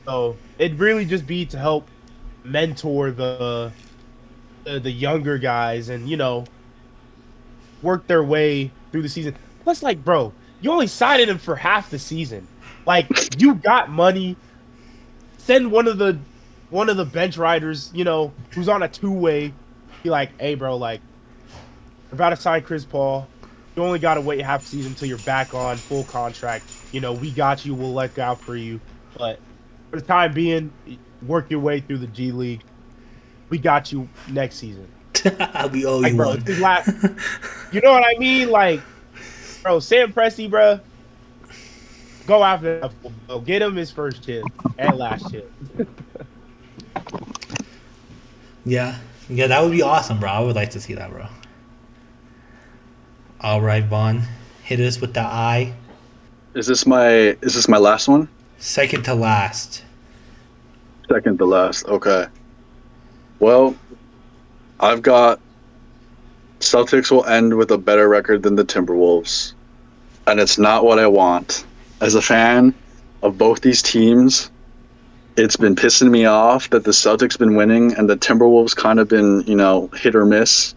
So it'd really just be to help mentor the younger guys and, work their way through the season. Plus, like, bro, you only signed him for half the season. Like, you got money. Send one of the bench riders, who's on a two-way. Be like, hey, bro, like, we're about to sign Chris Paul. You only got to wait half season until you're back on full contract. We got you. We'll let out for you. But for the time being, work your way through the G League. We got you next season. We owe you one. It's last, you know what I mean? Like, bro, Sam Presti, bro, go after that. Bro. Get him his first chip and last chip. Yeah, that would be awesome, bro. I would like to see that, bro. All right, Vaughn, hit us with the eye. Is this my last one? Second to last. Second to last. Okay. Well, I've got Celtics will end with a better record than the Timberwolves, and it's not what I want. As a fan of both these teams, it's been pissing me off that the Celtics been winning and the Timberwolves kind of been, hit or miss.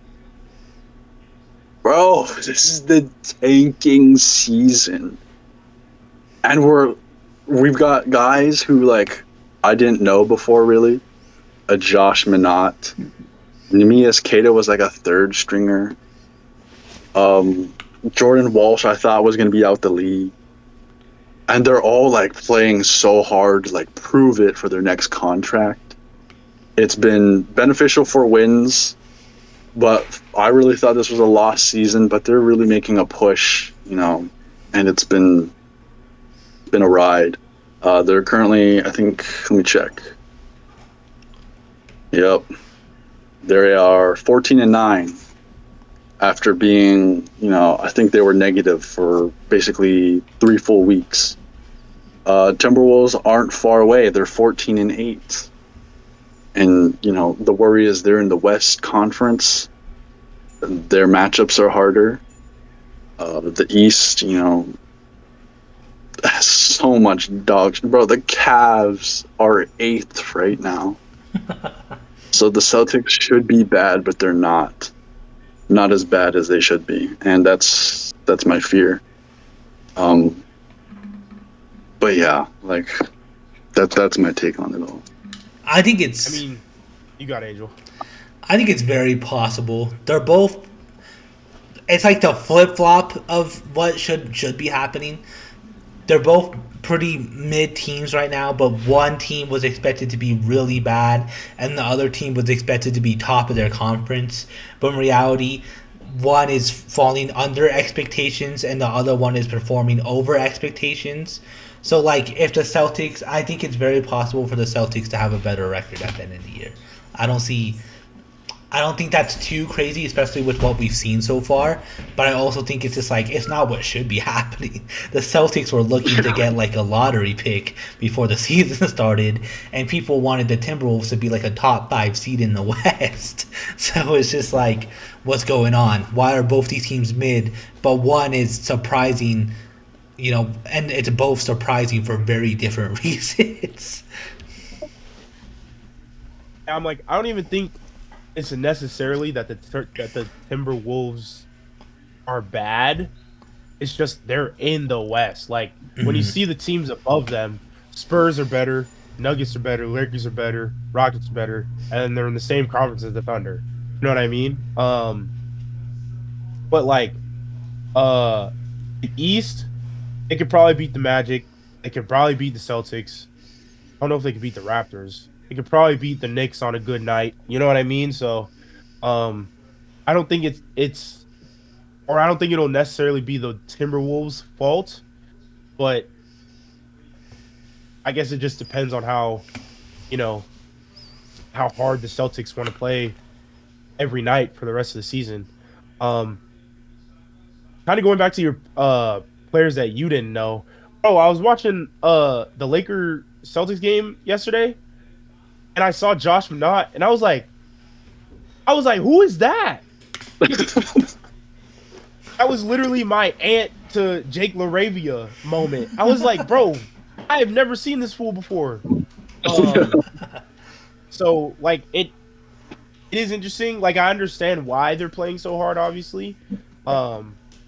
Bro, this is the tanking season. And we've got guys who like I didn't know before really. A Josh Minott. Nemias Queta was like a third stringer. Jordan Walsh I thought was gonna be out the league. And they're all like playing so hard to like prove it for their next contract. It's been beneficial for wins, but I really thought this was a lost season, but they're really making a push, and it's been a ride. They're currently, I think, let me check. Yep. They are 14-9 after being, I think they were negative for basically 3 full weeks. Timberwolves aren't far away. They're 14-8. And, the worry is they're in the West Conference. Their matchups are harder. The East, has so much dog. Bro, the Cavs are 8th right now. So the Celtics should be bad, but they're not. Not as bad as they should be. And that's my fear. But yeah, like that's my take on it all. I think it's. I mean, you got Angel. I think it's very possible. They're both. It's like the flip flop of what should be happening. They're both pretty mid teams right now, but one team was expected to be really bad, and the other team was expected to be top of their conference. But in reality, one is falling under expectations, and the other one is performing over expectations. So, like, if the Celtics, I think it's very possible for the Celtics to have a better record at the end of the year. I don't think that's too crazy, especially with what we've seen so far. But I also think it's just like, it's not what should be happening. The Celtics were looking to get like a lottery pick before the season started, and people wanted the Timberwolves to be like a top 5 seed in the West. So it's just like, what's going on? Why are both these teams mid, but one is surprising, and it's both surprising for very different reasons. I'm like, I don't even think it's necessarily that the Timberwolves are bad. It's just they're in the West. Like, when you see the teams above them, Spurs are better, Nuggets are better, Lakers are better, Rockets are better, and they're in the same conference as the Thunder. You know what I mean? But like, the East, they could probably beat the Magic. They could probably beat the Celtics. I don't know if they could beat the Raptors. They could probably beat the Knicks on a good night. You know what I mean? So, I don't think I don't think it'll necessarily be the Timberwolves' fault, but I guess it just depends on how hard the Celtics want to play every night for the rest of the season. Kind of going back to your players that you didn't know. Oh, I was watching the Laker Celtics game yesterday, and I saw Josh Minott, and I was like, who is that? That was literally my aunt to Jake LaRavia moment. I was like, bro, I have never seen this fool before. So like it is interesting. Like, I understand why they're playing so hard, obviously, but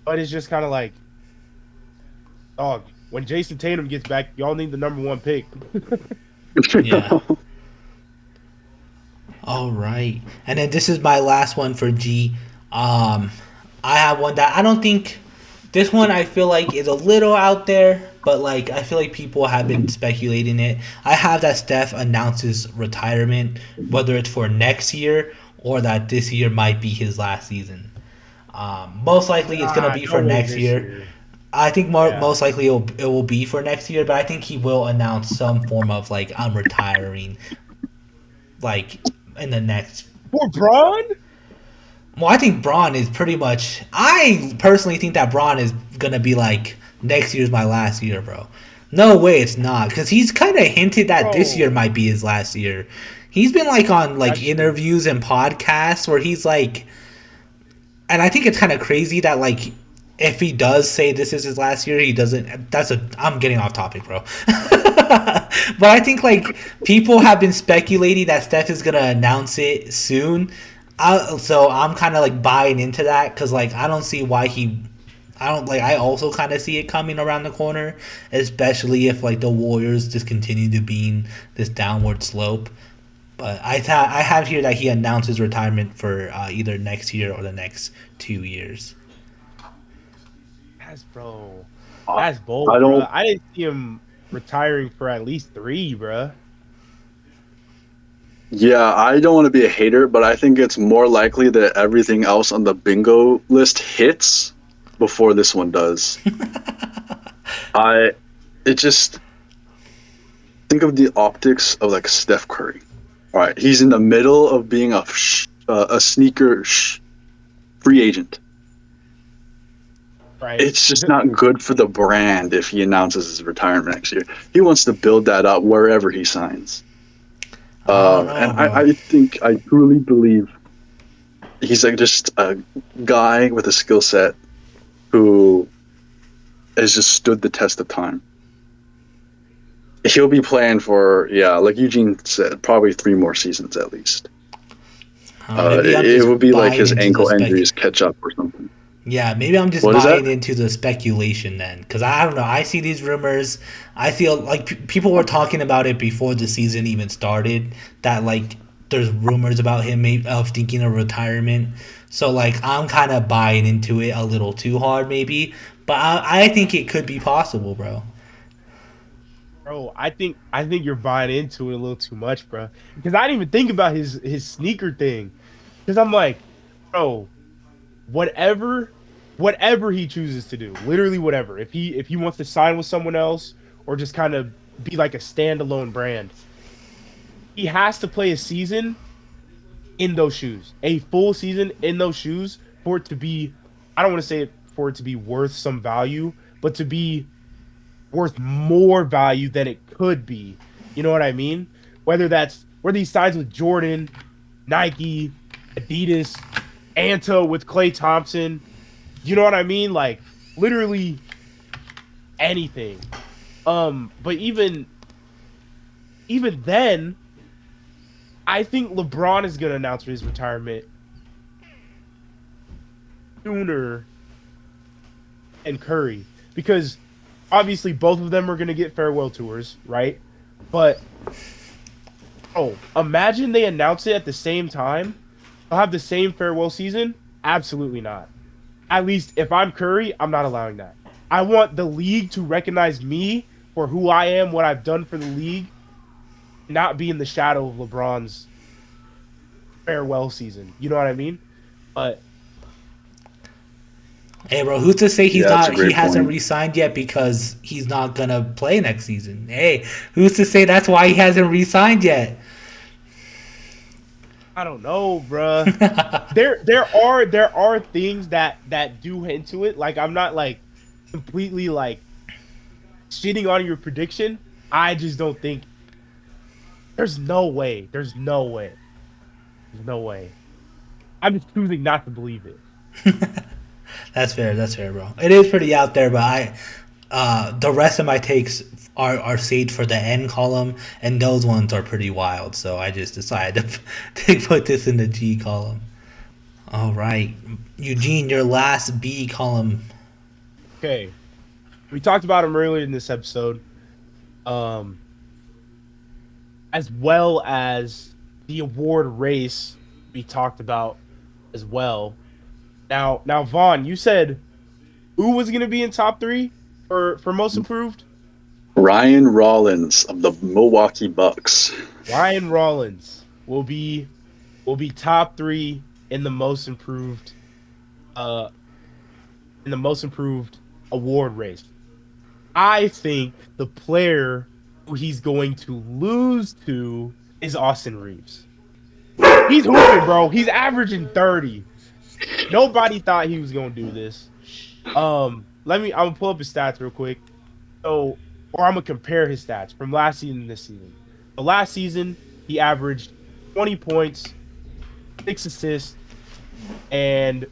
it's just kind of like, dog, when Jason Tatum gets back, y'all need the number 1 pick. Yeah. All right. And then this is my last one for G. I have one that I don't think, this one I feel like is a little out there, but like I feel like people have been speculating it. I have that Steph announces retirement, whether it's for next year or that this year might be his last season. Most likely it's gonna be for next year. I think most likely it will be for next year, but I think he will announce some form of like, I'm retiring, like in the next. For Braun? Well, I think Braun is pretty much. I personally think that Braun is gonna be like, next year's my last year, bro. No way, it's not, because he's kind of hinted that this year might be his last year. He's been like on like interviews and podcasts where he's like, and I think it's kind of crazy that like if he does say this is his last year, he doesn't. I'm getting off topic, bro. But I think like people have been speculating that Steph is gonna announce it soon. So I'm kind of like buying into that because like I don't see why he. I don't like. I also kind of see it coming around the corner, especially if like the Warriors just continue to be in this downward slope. But I have here that he announced his retirement for either next year or the next 2 years. Bro. Uh, That's bold, I bro. don't. I didn't see him retiring for at least 3, bro. Yeah, I don't want to be a hater, but I think it's more likely that everything else on the bingo list hits before this one does. I it just think of the optics of like Steph Curry. All right, he's in the middle of being a sneaker free agent. Right. It's just not good for the brand if he announces his retirement next year. He wants to build that up wherever he signs. I don't know, And bro. I truly believe he's like just a guy with a skill set who has just stood the test of time. He'll be playing for, yeah, like Eugene said, probably 3 more seasons at least. Maybe I'm It just would be like buying his into the ankle spec. injuries catch up or something. Yeah, maybe I'm just What is that? buying into the speculation then, because I don't know. I see these rumors. I feel like people were talking about it before the season even started. That like there's rumors about him of thinking of retirement. So like I'm kind of buying into it a little too hard, maybe. But I think it could be possible, bro. Bro, I think you're buying into it a little too much, bro. Because I didn't even think about his sneaker thing. Because I'm like, bro, whatever whatever he chooses to do, literally whatever. If he wants to sign with someone else or just kind of be like a standalone brand, he has to play a season in those shoes, a full season in those shoes for it to be, I don't want to say it for it to be worth some value, but to be worth more value than it could be. You know what I mean? Whether he signs with Jordan, Nike, Adidas, Anto with Klay Thompson, you know what I mean? Like literally anything. But even then, I think LeBron is gonna announce his retirement sooner than Curry because obviously both of them are gonna get farewell tours, right? But imagine they announce it at the same time. They'll have the same farewell season. Absolutely not. At least if I'm Curry, I'm not allowing that. I want the league to recognize me for who I am, what I've done for the league, not be in the shadow of LeBron's farewell season. You know what I mean? But Hey, bro, who's to say he's Yeah, that's a not? He great hasn't point. re-signed yet because he's not gonna play next season. Hey, who's to say that's why he hasn't re-signed yet? I don't know, bruh. There are things that do hint to it. Like I'm not like completely like shitting on your prediction. I just don't think there's no way. There's no way. There's no way. I'm just choosing not to believe it. That's fair. That's fair, bro. It is pretty out there, but the rest of my takes are saved for the end column, and those ones are pretty wild. So I just decided to put this in the G column. All right, Eugene, your last B column. Okay. We talked about him earlier in this episode. Um as well as the award race we talked about as well. Now Vaughn, you said who was going to be in top 3 for most improved? Ryan Rollins of the Milwaukee Bucks. Ryan Rollins will be top 3 in the most improved uh in the most improved award race. I think the player who he's going to lose to is Austin Reeves. He's hooping, bro. He's averaging 30. Nobody thought he was going to do this. I'm gonna pull up his stats real quick. Or I'm gonna compare his stats from last season to this season. The last season, he averaged 20 points, 6 assists, and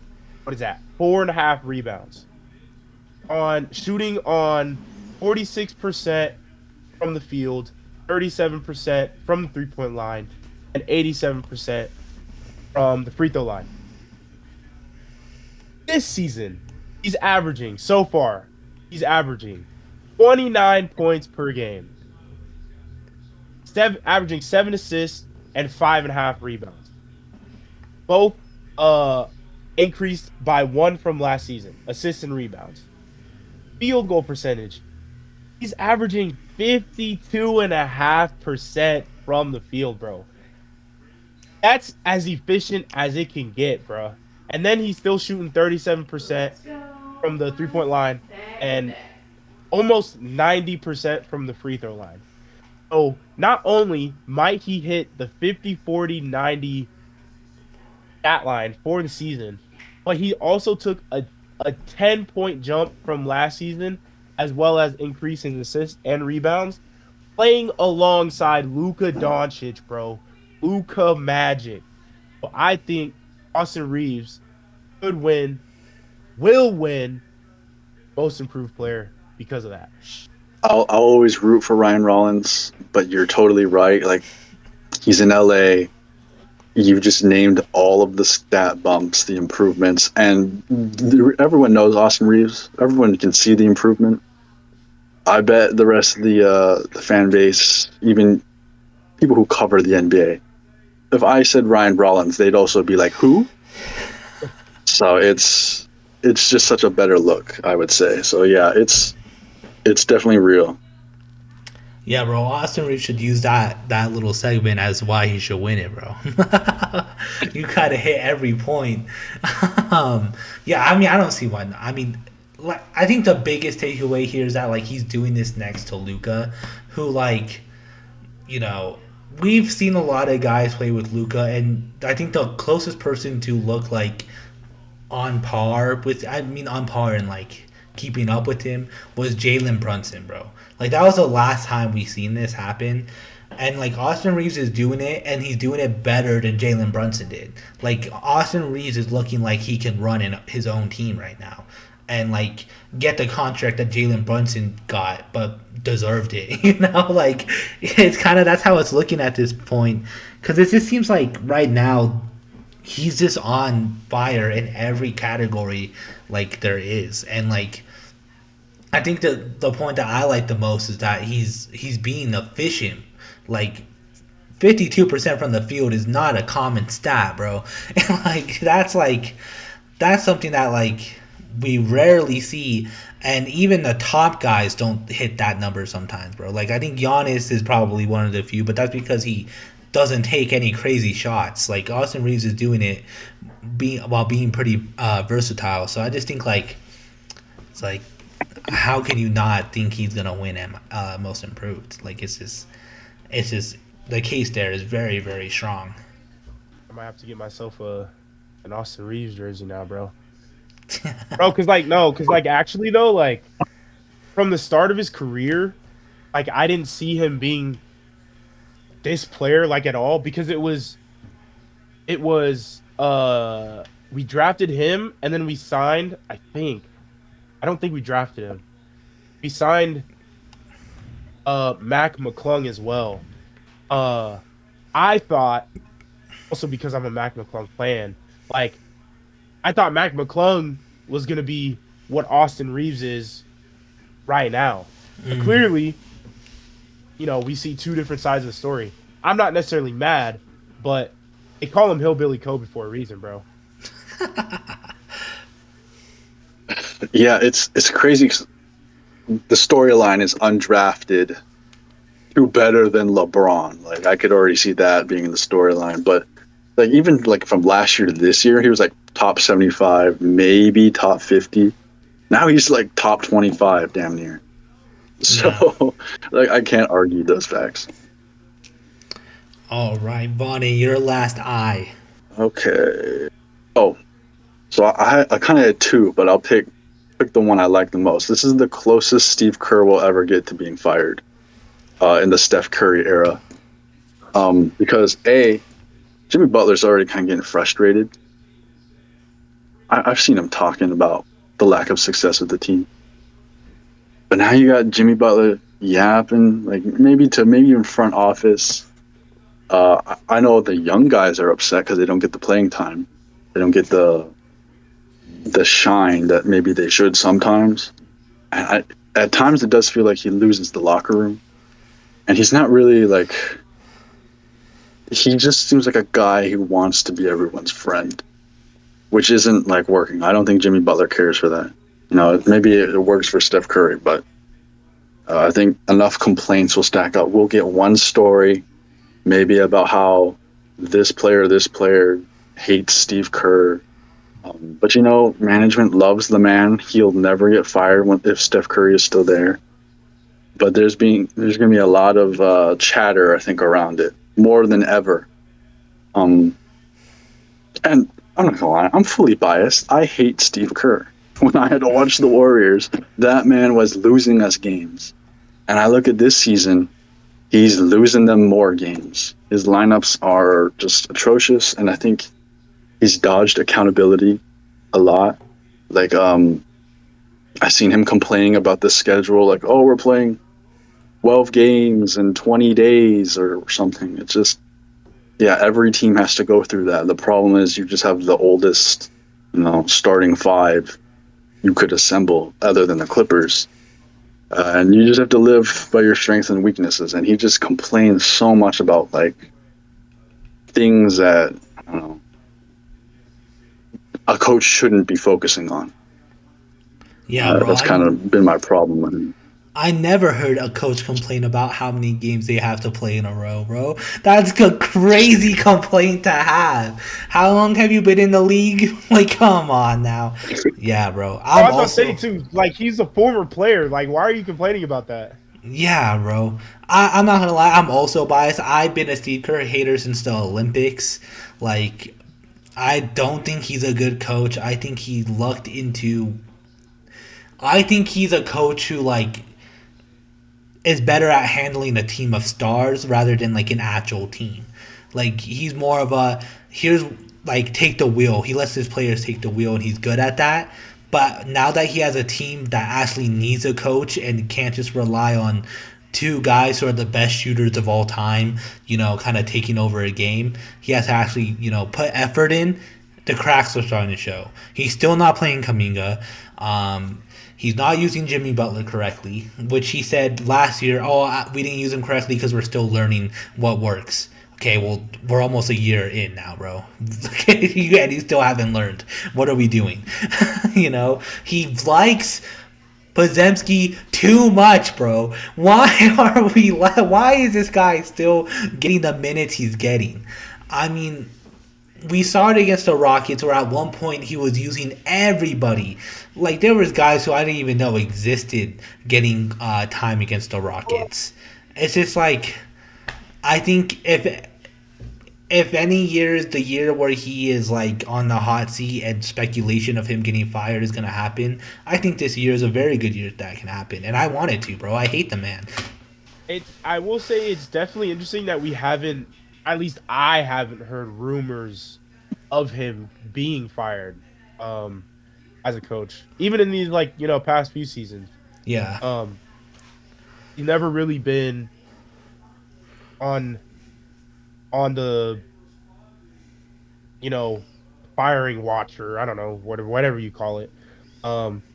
what is that? 4.5 rebounds. on shooting on 46% from the field, 37% from the three-point line, and 87% from the free throw line. This season, he's averaging 29 points per game, averaging 7 assists and 5.5 rebounds. Both increased by one from last season, assists and rebounds. Field goal percentage, he's averaging 52.5% from the field, bro. That's as efficient as it can get, bro. And then he's still shooting 37% from the three-point line and almost 90% from the free throw line. So not only might he hit the 50-40-90 stat line for the season, but he also took a 10-point jump from last season, as well as increasing assists and rebounds, playing alongside Luka Doncic, bro. Luka Magic. So I think Austin Reeves will win most improved player because of that. I'll always root for Ryan Rollins, but you're totally right. Like, he's in LA. You just named all of the stat bumps, the improvements, and everyone knows Austin Reeves. Everyone can see the improvement. I bet the rest of the fan base, even people who cover the NBA, if I said Ryan Rollins, they'd also be like, "Who?" So it's just such a better look, I would say. So yeah, it's definitely real. Yeah, bro. Austin Reeves should use that little segment as why he should win it, bro. You gotta hit every point. Yeah, I mean, I don't see why not. I mean, like, I think the biggest takeaway here is that like he's doing this next to Luka, who like, you know, we've seen a lot of guys play with Luka, and I think the closest person to look like on par with, I mean, on par and like keeping up with him was Jalen Brunson, bro. Like, that was the last time we seen this happen. And like Austin Reeves is doing it, and he's doing it better than Jalen Brunson did. Like, Austin Reeves is looking like he can run in his own team right now, and like get the contract that Jalen Brunson got, but deserved it. You know, like it's kind of, that's how it's looking at this point, because it just seems like right now he's just on fire in every category like there is, and like I think the point that I like the most is that he's being efficient. Like 52% from the field is not a common stat, bro. And that's something that like we rarely see, and even the top guys don't hit that number sometimes, bro. Like, I think Giannis is probably one of the few, but that's because he doesn't take any crazy shots. Like, Austin Reeves is doing it while being pretty versatile. So I just think like it's like, how can you not think he's gonna win most improved? Like, it's just the case there is very, very strong. I might have to get myself an Austin Reeves jersey now, bro. Bro, because actually though, like from the start of his career, like I didn't see him being this player like at all, because it was we drafted him and then we signed, I don't think we drafted him. We signed Mac McClung as well. I thought, also because I'm a Mac McClung fan, like I thought Mac McClung was gonna be what Austin Reeves is right now. But clearly, you know, we see two different sides of the story. I'm not necessarily mad, but they call him Hillbilly Kobe for a reason, bro. Yeah, it's crazy. 'Cause the storyline is undrafted to better than LeBron. Like, I could already see that being in the storyline, but like even like from last year to this year, he was like top 75, maybe top 50. Now he's like top 25, damn near. So like I can't argue those facts. All right, Vonnie, your last eye. Okay. Oh, so I kind of had two, but I'll pick the one I like the most. This is the closest Steve Kerr will ever get to being fired in the Steph Curry era. Because Jimmy Butler's already kind of getting frustrated. I've seen him talking about the lack of success of the team. But now you got Jimmy Butler yapping, like maybe even front office. I know the young guys are upset because they don't get the playing time. They don't get the shine that maybe they should sometimes. And at times it does feel like he loses the locker room, and he's not really like. He just seems like a guy who wants to be everyone's friend, which isn't like working. I don't think Jimmy Butler cares for that. Maybe it works for Steph Curry, but I think enough complaints will stack up. We'll get one story, maybe about how this player hates Steve Kerr. But management loves the man. He'll never get fired if Steph Curry is still there. But there's going to be a lot of chatter, I think, around it more than ever. And I'm not gonna lie, I'm fully biased. I hate Steve Kerr. When I had to watch the Warriors, that man was losing us games. And I look at this season, he's losing them more games. His lineups are just atrocious, and I think he's dodged accountability a lot. Like, I seen him complaining about the schedule, like, oh, we're playing 12 games in 20 days or something. It's just, yeah, every team has to go through that. The problem is you just have the oldest, starting five you could assemble other than the Clippers. And you just have to live by your strengths and weaknesses. And he just complains so much about, like, things that, I don't know, a coach shouldn't be focusing on. Yeah, bro. That's kind of been my problem with him. I never heard a coach complain about how many games they have to play in a row, bro. That's a crazy complaint to have. How long have you been in the league? Like, come on now. Yeah, bro. I was about to say, too, like, he's a former player. Like, why are you complaining about that? Yeah, bro. I'm not going to lie. I'm also biased. I've been a Steve Kerr hater since the Olympics. Like, I don't think he's a good coach. I think he's a coach who, like, is better at handling a team of stars rather than like an actual team. Like, he's more of take the wheel. He lets his players take the wheel, and he's good at that. But now that he has a team that actually needs a coach and can't just rely on two guys who are the best shooters of all time, kind of taking over a game, he has to actually, put effort in. The cracks are starting to show. He's still not playing Kuminga. He's not using Jimmy Butler correctly, which he said last year, we didn't use him correctly because we're still learning what works. Okay, well, we're almost a year in now, bro. And you still haven't learned. What are we doing? He likes Podziemski too much, bro. Why is this guy still getting the minutes he's getting? I mean, we saw it against the Rockets where at one point he was using everybody. Like, there was guys who I didn't even know existed getting time against the Rockets. It's just like, I think if any year is the year where he is like on the hot seat and speculation of him getting fired is going to happen, I think this year is a very good year that can happen. And I want it to, bro. I hate the man. I will say it's definitely interesting that we haven't, at least I haven't heard rumors of him being fired as a coach. Even in these, like, past few seasons. Yeah. He's never really been on the, firing watch, or I don't know, whatever you call it.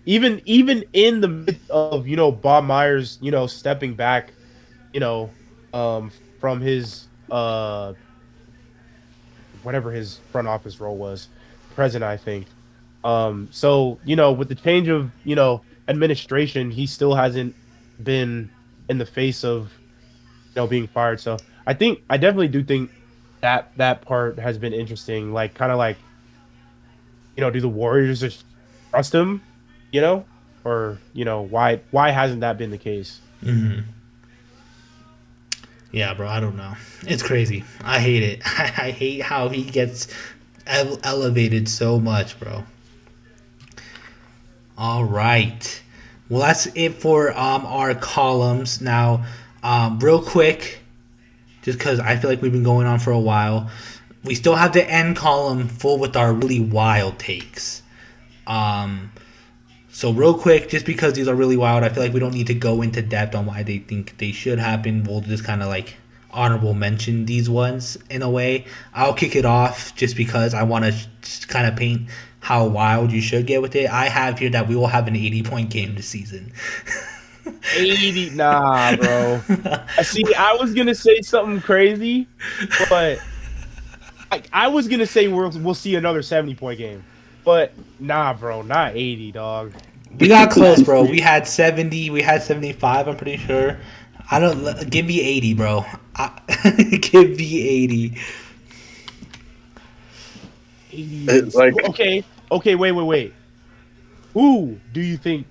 Even in the midst of, Bob Myers, stepping back, from his whatever his front office role was, president, I think. So, with the change of, administration, he still hasn't been in the face of, being fired. So I definitely do think that part has been interesting. Like, kind of like, do the Warriors just trust him, or, why hasn't that been the case? Mm-hmm. Yeah, bro, I don't know. It's crazy. I hate it. I hate how he gets elevated so much, bro. All right. Well, that's it for our columns. Now, real quick, just because I feel like we've been going on for a while, we still have the end column full with our really wild takes. So So real quick, just because these are really wild, I feel like we don't need to go into depth on why they think they should happen. We'll just kind of like honorable mention these ones in a way. I'll kick it off just because I want to kind of paint how wild you should get with it. I have here that we will have an 80-point game this season. 80, nah, bro. See, I was gonna say something crazy, but I was gonna say we'll see another 70-point game, but nah, bro, not 80, dog. We got close, bro. We had 70. We had 75. I'm pretty sure. I don't give me 80, bro. Give me 80. 80. Okay. Wait. Who do you think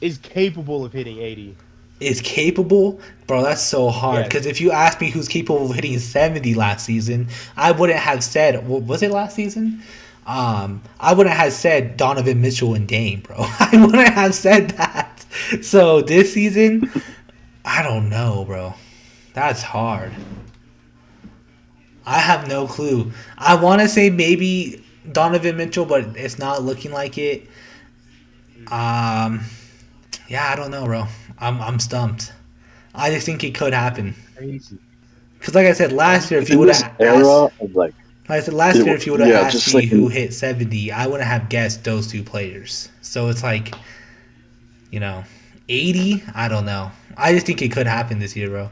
is capable of hitting 80? Is capable, bro? That's so hard. Yes. Because if you ask me who's capable of hitting 70 last season, I wouldn't have said. Was it last season? I wouldn't have said Donovan Mitchell and Dame, bro. I wouldn't have said that. So this season, I don't know, bro. That's hard. I have no clue. I want to say maybe Donovan Mitchell, but it's not looking like it. Yeah, I don't know, bro. I'm stumped. I just think it could happen. Crazy. Because like I said, last year, if you In would this have era asked, of like, like I said, last year, if you would have yeah, asked just me like who hit 70, I wouldn't have guessed those two players. So it's like, 80? I don't know. I just think it could happen this year, bro.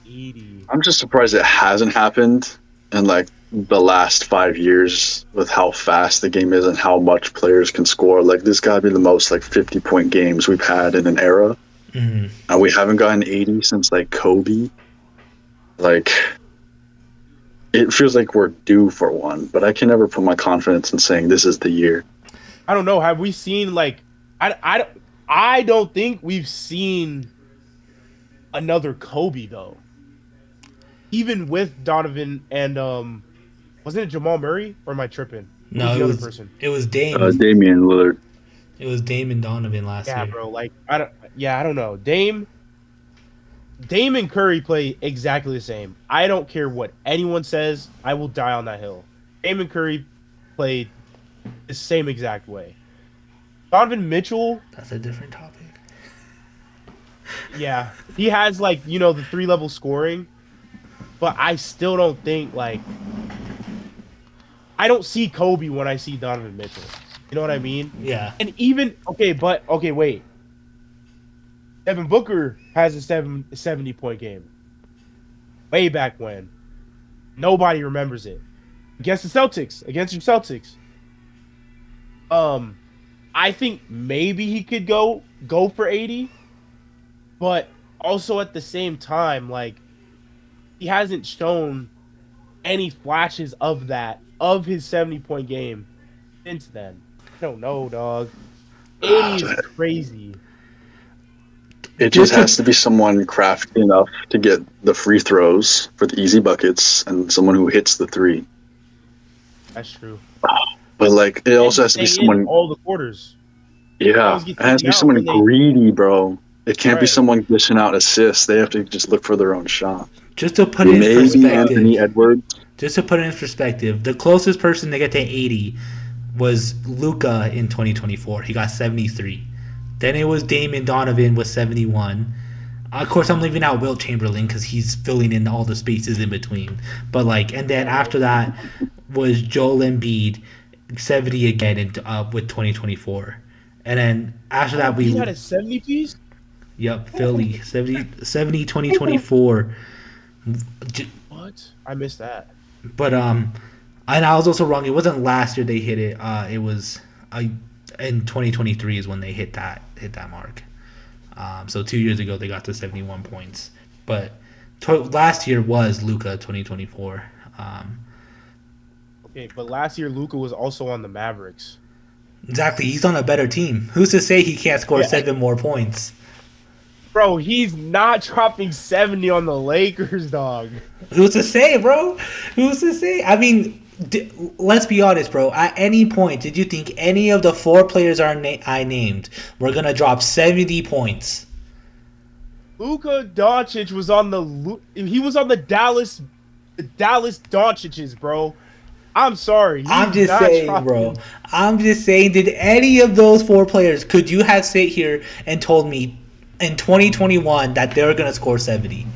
80. I'm just surprised it hasn't happened in like the last 5 years with how fast the game is and how much players can score. Like this gotta be the most like 50-point games we've had in an era, Mm-hmm. and we haven't gotten 80 since like Kobe. Like, it feels like we're due for one, but I can never put my confidence in saying this is the year. I don't know. Have we seen like I don't think we've seen another Kobe though. Even with Donovan and wasn't it Jamal Murray or am I tripping? Who No, was the it other was person? it was Dame. Damian Lillard. It was Dame and Donovan last Yeah, year. bro. Like I don't know. Dame and Curry play exactly the same. I don't care what anyone says. I will die on that hill. Dame and Curry play the same exact way. Donovan Mitchell, That's a different topic. yeah, he has like the 3-level scoring, but I still don't think like I don't see Kobe when I see Donovan Mitchell. You know what I mean? Yeah. And even wait. Devin Booker has a 70-point game. Way back when. Nobody remembers it. Against your Celtics. I think maybe he could go for 80, but also at the same time, like he hasn't shown any flashes of his 70-point game since then. I don't know, dog. 80 is crazy. It just has to be someone crafty enough to get the free throws for the easy buckets and someone who hits the three. That's true. But like, it also has to be Stay in someone. all the quarters. Yeah, always it get has to be taken out someone when they- greedy, bro. It can't be Right. someone dishing out assists. They have to just look for their own shot. Just to put it in Maybe perspective. Anthony Edwards. Just to put it in perspective, the closest person to get to 80 was Luka in 2024. He got 73. Then it was Damon Donovan with 71. Of course, I'm leaving out Wilt Chamberlain because he's filling in all the spaces in between. But and then after that was Joel Embiid, 70 again with 2024. And then after that He had a 70 piece. Yep, Philly 70 2024. What? I missed that. But and I was also wrong. It wasn't last year they hit it. It was in 2023 is when they hit that mark. So 2 years ago they got to 71 points. But last year was Luka 2024. Okay, but last year Luka was also on the Mavericks. Exactly, he's on a better team. Who's to say he can't score Yeah. 7 more points? Bro, he's not dropping 70 on the Lakers, dog. Who's to say, bro? Who's to say? I mean, let's be honest, bro. At any point, did you think any of the 4 players I named were gonna drop 70 points? Luka Doncic was on the Dallas Doncic's, bro. I'm sorry. I'm He's just not saying, bro. trying. I'm just saying, did any of those four players, could you have sit here and told me in 2021 that they're going to score 70?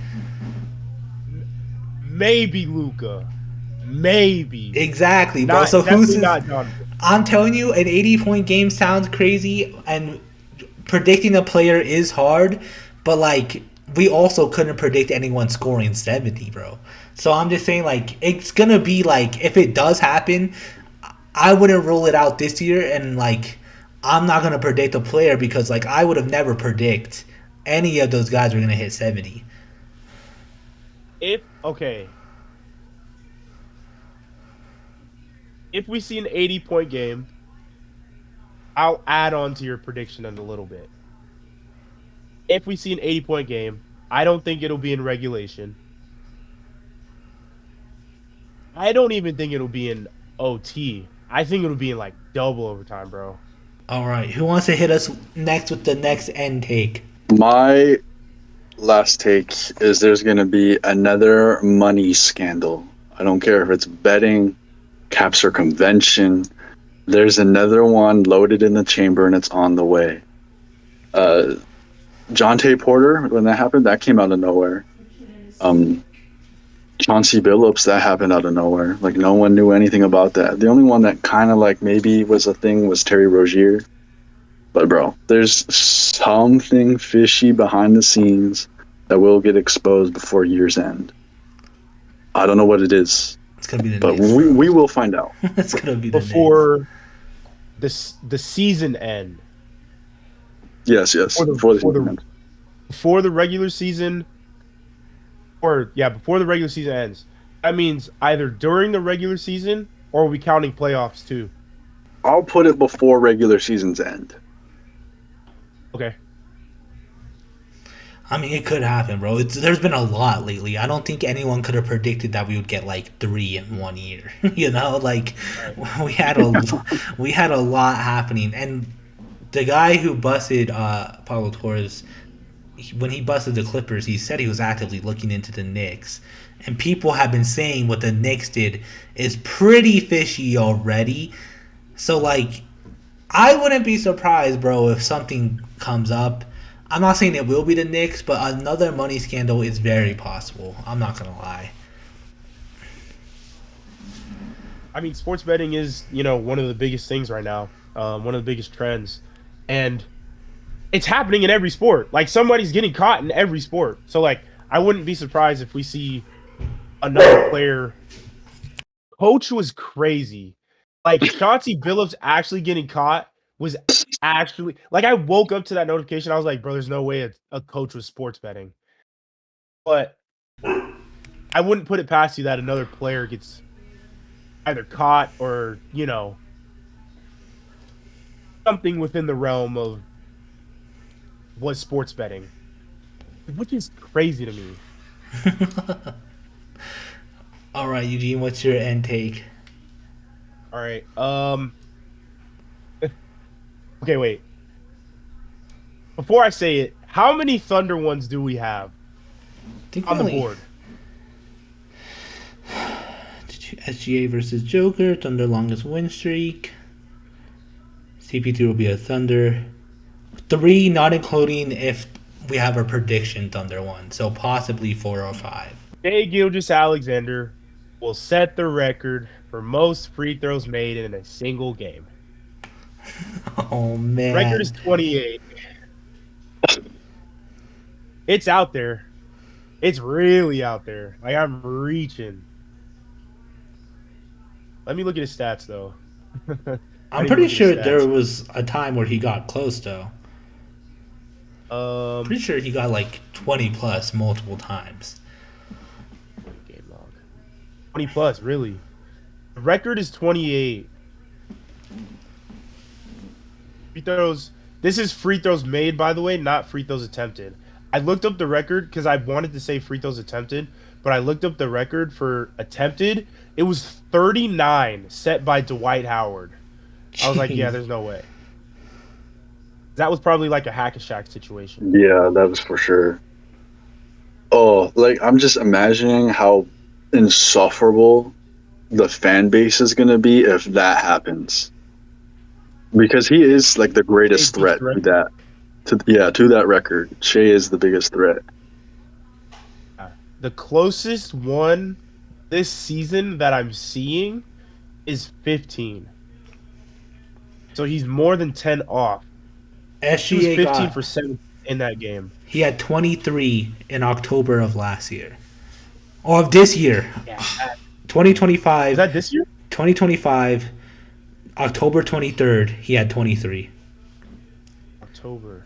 Maybe Luca. Maybe. Exactly, bro. Not So who's definitely this? not Donovan. I'm telling you, an 80-point game sounds crazy, and predicting a player is hard, but like we also couldn't predict anyone scoring 70, bro. So I'm just saying, like, it's gonna be like, if it does happen, I wouldn't rule it out this year, and like I'm not gonna predict a player because like I would have never predict any of those guys were gonna hit 70. If okay, if we see an 80-point game, I'll add on to your prediction in a little bit. If we see an 80-point game, I don't think it'll be in regulation. I don't even think it'll be in OT. I think it'll be in like double overtime, bro. All right, who wants to hit us next with the next end take? My last take is there's going to be another money scandal. I don't care if it's betting, cap circumvention. There's another one loaded in the chamber and it's on the way. Jonte Porter, when that happened, that came out of nowhere. Chauncey Billups, that happened out of nowhere. Like, no one knew anything about that. The only one that kind of like maybe was a thing was Terry Rozier. But bro, there's something fishy behind the scenes that will get exposed before year's end. I don't know what it is, It's gonna be the but Knicks. we will find out. It's gonna be the Knicks. Before the season end. Yes, Before before the regular season, or yeah, before the regular season ends. That means either during the regular season or are we counting playoffs too? I'll put it before regular season's end. Okay. I mean, it could happen, bro. There's been a lot lately. I don't think anyone could have predicted that we would get like 3 in 1 year. You know, like we had a lot happening, and the guy who busted Pablo Torres, when he busted the Clippers, he said he was actively looking into the Knicks, and people have been saying what the Knicks did is pretty fishy already. So like, I wouldn't be surprised, bro, if something comes up. I'm not saying it will be the Knicks, but another money scandal is very possible. I'm not gonna lie. I mean, sports betting is, one of the biggest things right now. One of the biggest trends. And it's happening in every sport. Like, somebody's getting caught in every sport. So, like, I wouldn't be surprised if we see another player. Coach was crazy. Like, Chauncey Billups actually getting caught was actually, like, I woke up to that notification. I was like, bro, there's no way a coach was sports betting. But I wouldn't put it past you that another player gets either caught or, something within the realm of was sports betting, which is crazy to me. All right, Eugene, what's your end take? All right. Okay, wait. Before I say it, how many Thunder ones do we have I think on the board? SGA versus Joker, Thunder longest win streak. CP3 will be a Thunder. 3, not including if we have a prediction Thunder one. So possibly 4 or 5. Shai Gilgeous-Alexander will set the record for most free throws made in a single game. Oh, man. Record is 28. It's out there. It's really out there. Like, I'm reaching. Let me look at his stats, though. I'm pretty sure there was a time where he got close, though. Pretty sure he got like 20 plus multiple times. Game log. 20 plus, really. The record is 28. Free throws. This is free throws made, by the way, not free throws attempted. I looked up the record because I wanted to say free throws attempted, but I looked up the record for attempted. It was 39 set by Dwight Howard. I was like, yeah, there's no way. That was probably like a hack-a-shack situation. Yeah, that was for sure. Oh, like I'm just imagining how insufferable the fan base is going to be if that happens. Because he is like the greatest threat to that. To that record. Shea is the biggest threat. The closest one this season that I'm seeing is 15. So he's more than 10 off. He was SGA 15 for 7 in that game. he had 23 in October of last year. Or of this year. Yeah. 2025. Is that this year? 2025, October 23rd, he had 23. October.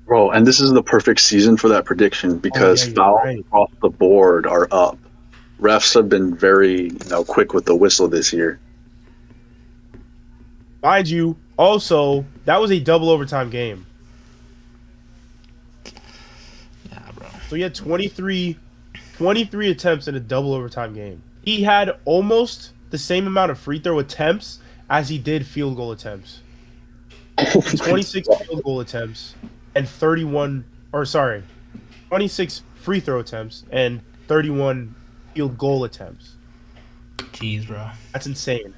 Bro, and this is the perfect season for that prediction because fouls across the board are up. Refs have been very, quick with the whistle this year. Mind you, also, that was a double overtime game. Yeah, bro. So he had 23 attempts in a double overtime game. He had almost the same amount of free throw attempts as he did field goal attempts. 26 field goal attempts and 26 free throw attempts and 31 field goal attempts. Jeez, bro. That's insane.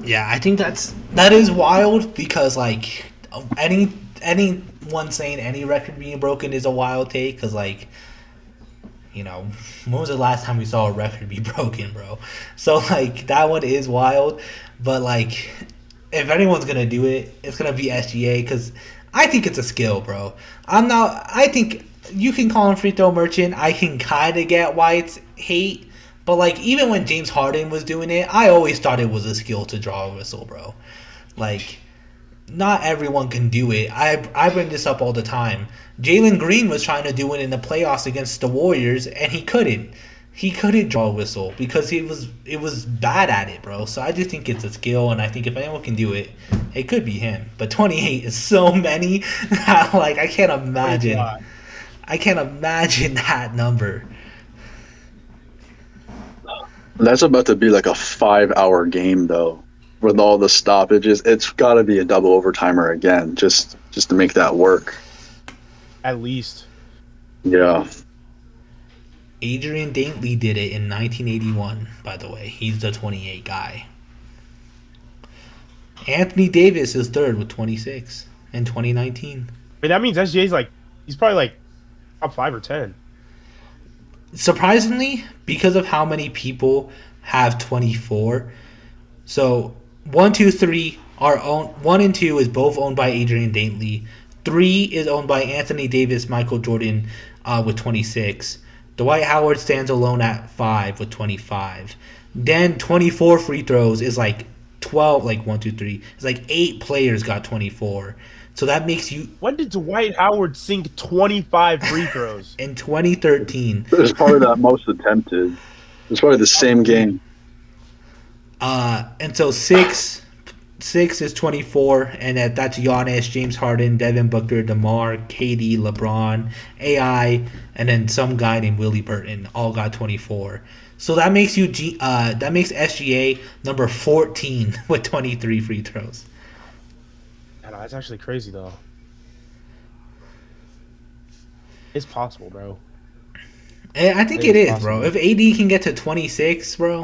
Yeah, I think that is wild because like anyone saying any record being broken is a wild take because like, when was the last time we saw a record be broken, bro? So like that one is wild, but like if anyone's gonna do it, it's gonna be SGA because I think it's a skill, bro. I think you can call him free throw merchant. I can kind of get why it's hate. But, like, even when James Harden was doing it, I always thought it was a skill to draw a whistle, bro. Like, not everyone can do it. I bring this up all the time. Jalen Green was trying to do it in the playoffs against the Warriors, and he couldn't. He couldn't draw a whistle because it was bad at it, bro. So I just think it's a skill, and I think if anyone can do it, it could be him. But 28 is so many that, like, I can't imagine. I can't imagine that number. That's about to be like a 5-hour game, though, with all the stoppages. It's got to be a double overtimer again, just to make that work. At least. Yeah. Adrian Dantley did it in 1981, by the way. He's the 28 guy. Anthony Davis is third with 26 in 2019. I mean, that means SGA's he's probably top 5 or 10. Surprisingly, because of how many people have 24, so 1, 2, 3 are owned. 1 and 2 is both owned by Adrian Dantley. 3 is owned by Anthony Davis, Michael Jordan, with 26. Dwight Howard stands alone at 5 with 25. Then 24 free throws is like 12, like 1, 2, 3. It's like 8 players got 24. So that makes you... When did Dwight Howard sink 25 free throws? In 2013. It's probably that most attempted. It's probably the same game. And so 6 is 24, and that's Giannis, James Harden, Devin Booker, DeMar, KD, LeBron, AI, and then some guy named Willie Burton all got 24. So that makes SGA number 14 with 23 free throws. I know, that's actually crazy though. It's possible, bro. I think it is, bro. If AD can get to 26, bro,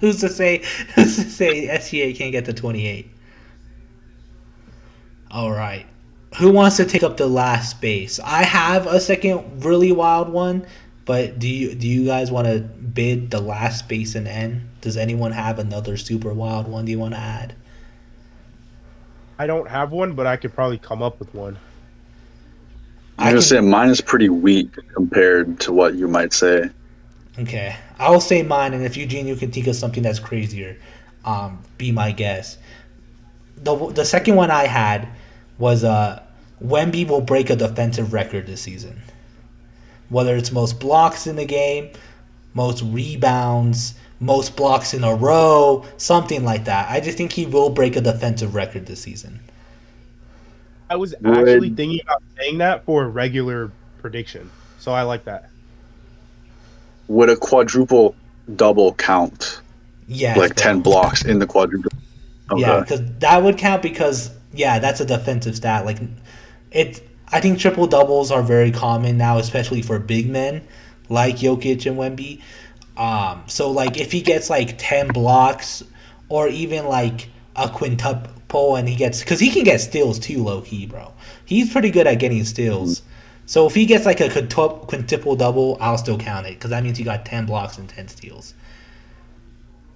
who's to say SGA can't get to 28? All right. Who wants to take up the last space? I have a second really wild one, but do you guys want to bid the last space and end? Does anyone have another super wild one do you want to add? I don't have one, but I could probably come up with one. I'm going to say mine is pretty weak compared to what you might say. Okay. I'll say mine, and if Eugene, you can think of something that's crazier, be my guest. The second one I had was Wemby will break a defensive record this season. Whether it's most blocks in the game, most rebounds, most blocks in a row, something like that. I just think he will break a defensive record this season. I was actually thinking about saying that for a regular prediction, so I like that. Would a quadruple double count? Yes. Like 10 blocks in the quadruple? Okay. Yeah, because that would count because, that's a defensive stat. Like, I think triple doubles are very common now, especially for big men like Jokic and Wemby. So like if he gets like 10 blocks or even like a quintuple and he gets because he can get steals too, low key, bro. He's pretty good at getting steals. So if he gets like a quintuple double, I'll still count it because that means he got 10 blocks and 10 steals.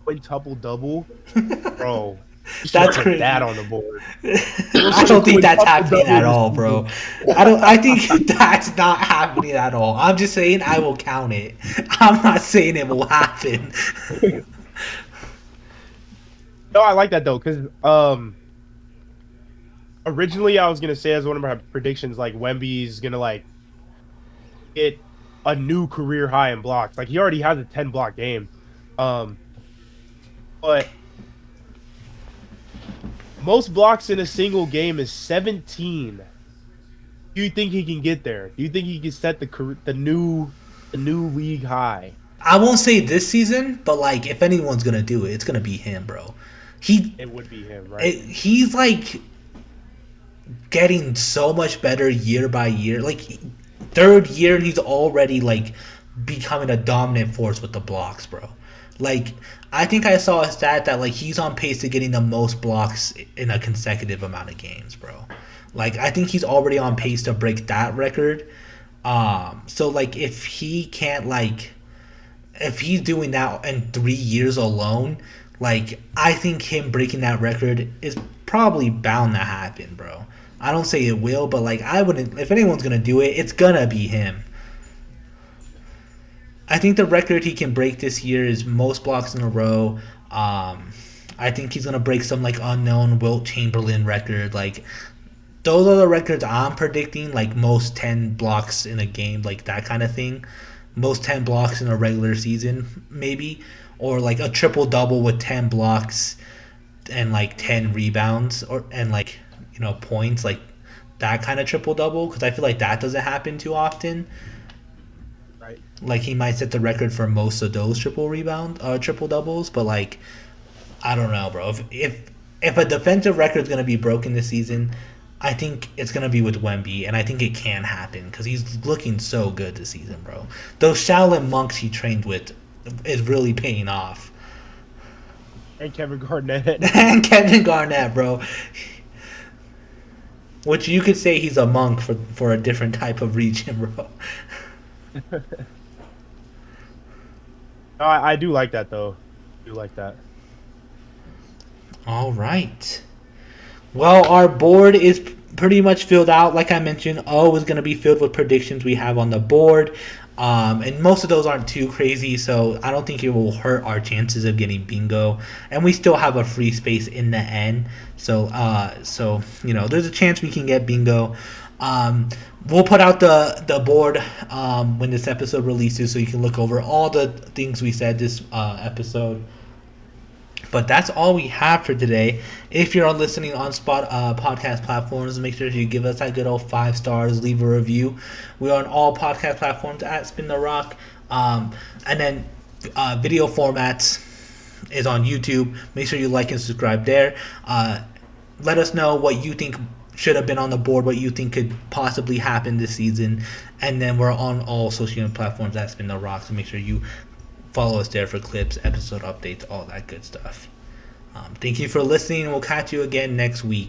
Quintuple double, bro. You should That's put crazy. that on the board. I don't think that's happening at all, bro. I think that's not happening at all. I'm just saying I will count it. I'm not saying it will happen. No, I like that though, because originally I was gonna say as one of my predictions, like Wemby's gonna like get a new career high in blocks. Like he already has a 10 block game, but most blocks in a single game is 17. Do you think he can get there? Do you think he can set the new league high? I won't say this season, but like if anyone's gonna do it, it's gonna be him, bro. It would be him, right? He's like getting so much better year by year. Like third year, and he's already like becoming a dominant force with the blocks, bro. Like I think I saw a stat that like he's on pace to getting the most blocks in a consecutive amount of games, bro. Like I think he's already on pace to break that record. So like if he can't like if he's doing that in 3 years alone, like I think him breaking that record is probably bound to happen, bro. I don't say it will, but like I wouldn't. If anyone's gonna do it, it's gonna be him. I think the record he can break this year is most blocks in a row. I think he's gonna break some like unknown Wilt Chamberlain record. Like those are the records I'm predicting. Like most 10 blocks in a game, like that kind of thing. Most 10 blocks in a regular season, maybe, or like a triple double with 10 blocks and like 10 rebounds, or and like points, like that kind of triple double. Because I feel like that doesn't happen too often. Right. Like he might set the record for most of those triple doubles, but like I don't know, bro. If a defensive record is gonna be broken this season, I think it's gonna be with Wemby, and I think it can happen because he's looking so good this season, bro. Those Shaolin monks he trained with is really paying off. And Kevin Garnett. And Kevin Garnett, bro. Which you could say he's a monk for a different type of region, bro. No, I do like that though. I do like that. All right. Well, our board is pretty much filled out. Like I mentioned, O is going to be filled with predictions we have on the board. And most of those aren't too crazy, so I don't think it will hurt our chances of getting bingo. And we still have a free space in the end, so there's a chance we can get bingo. We'll put out the board when this episode releases, so you can look over all the things we said this episode. But that's all we have for today. If you're listening on podcast platforms, make sure you give us that good old 5 stars, leave a review. We are on all podcast platforms at Spin the Rock. And then video formats is on YouTube. Make sure you like and subscribe there. Let us know what you think should have been on the board, what you think could possibly happen this season. And then we're on all social media platforms at Spin the Rock, so make sure you follow us there for clips, episode updates, all that good stuff. Thank you for listening. We'll catch you again next week.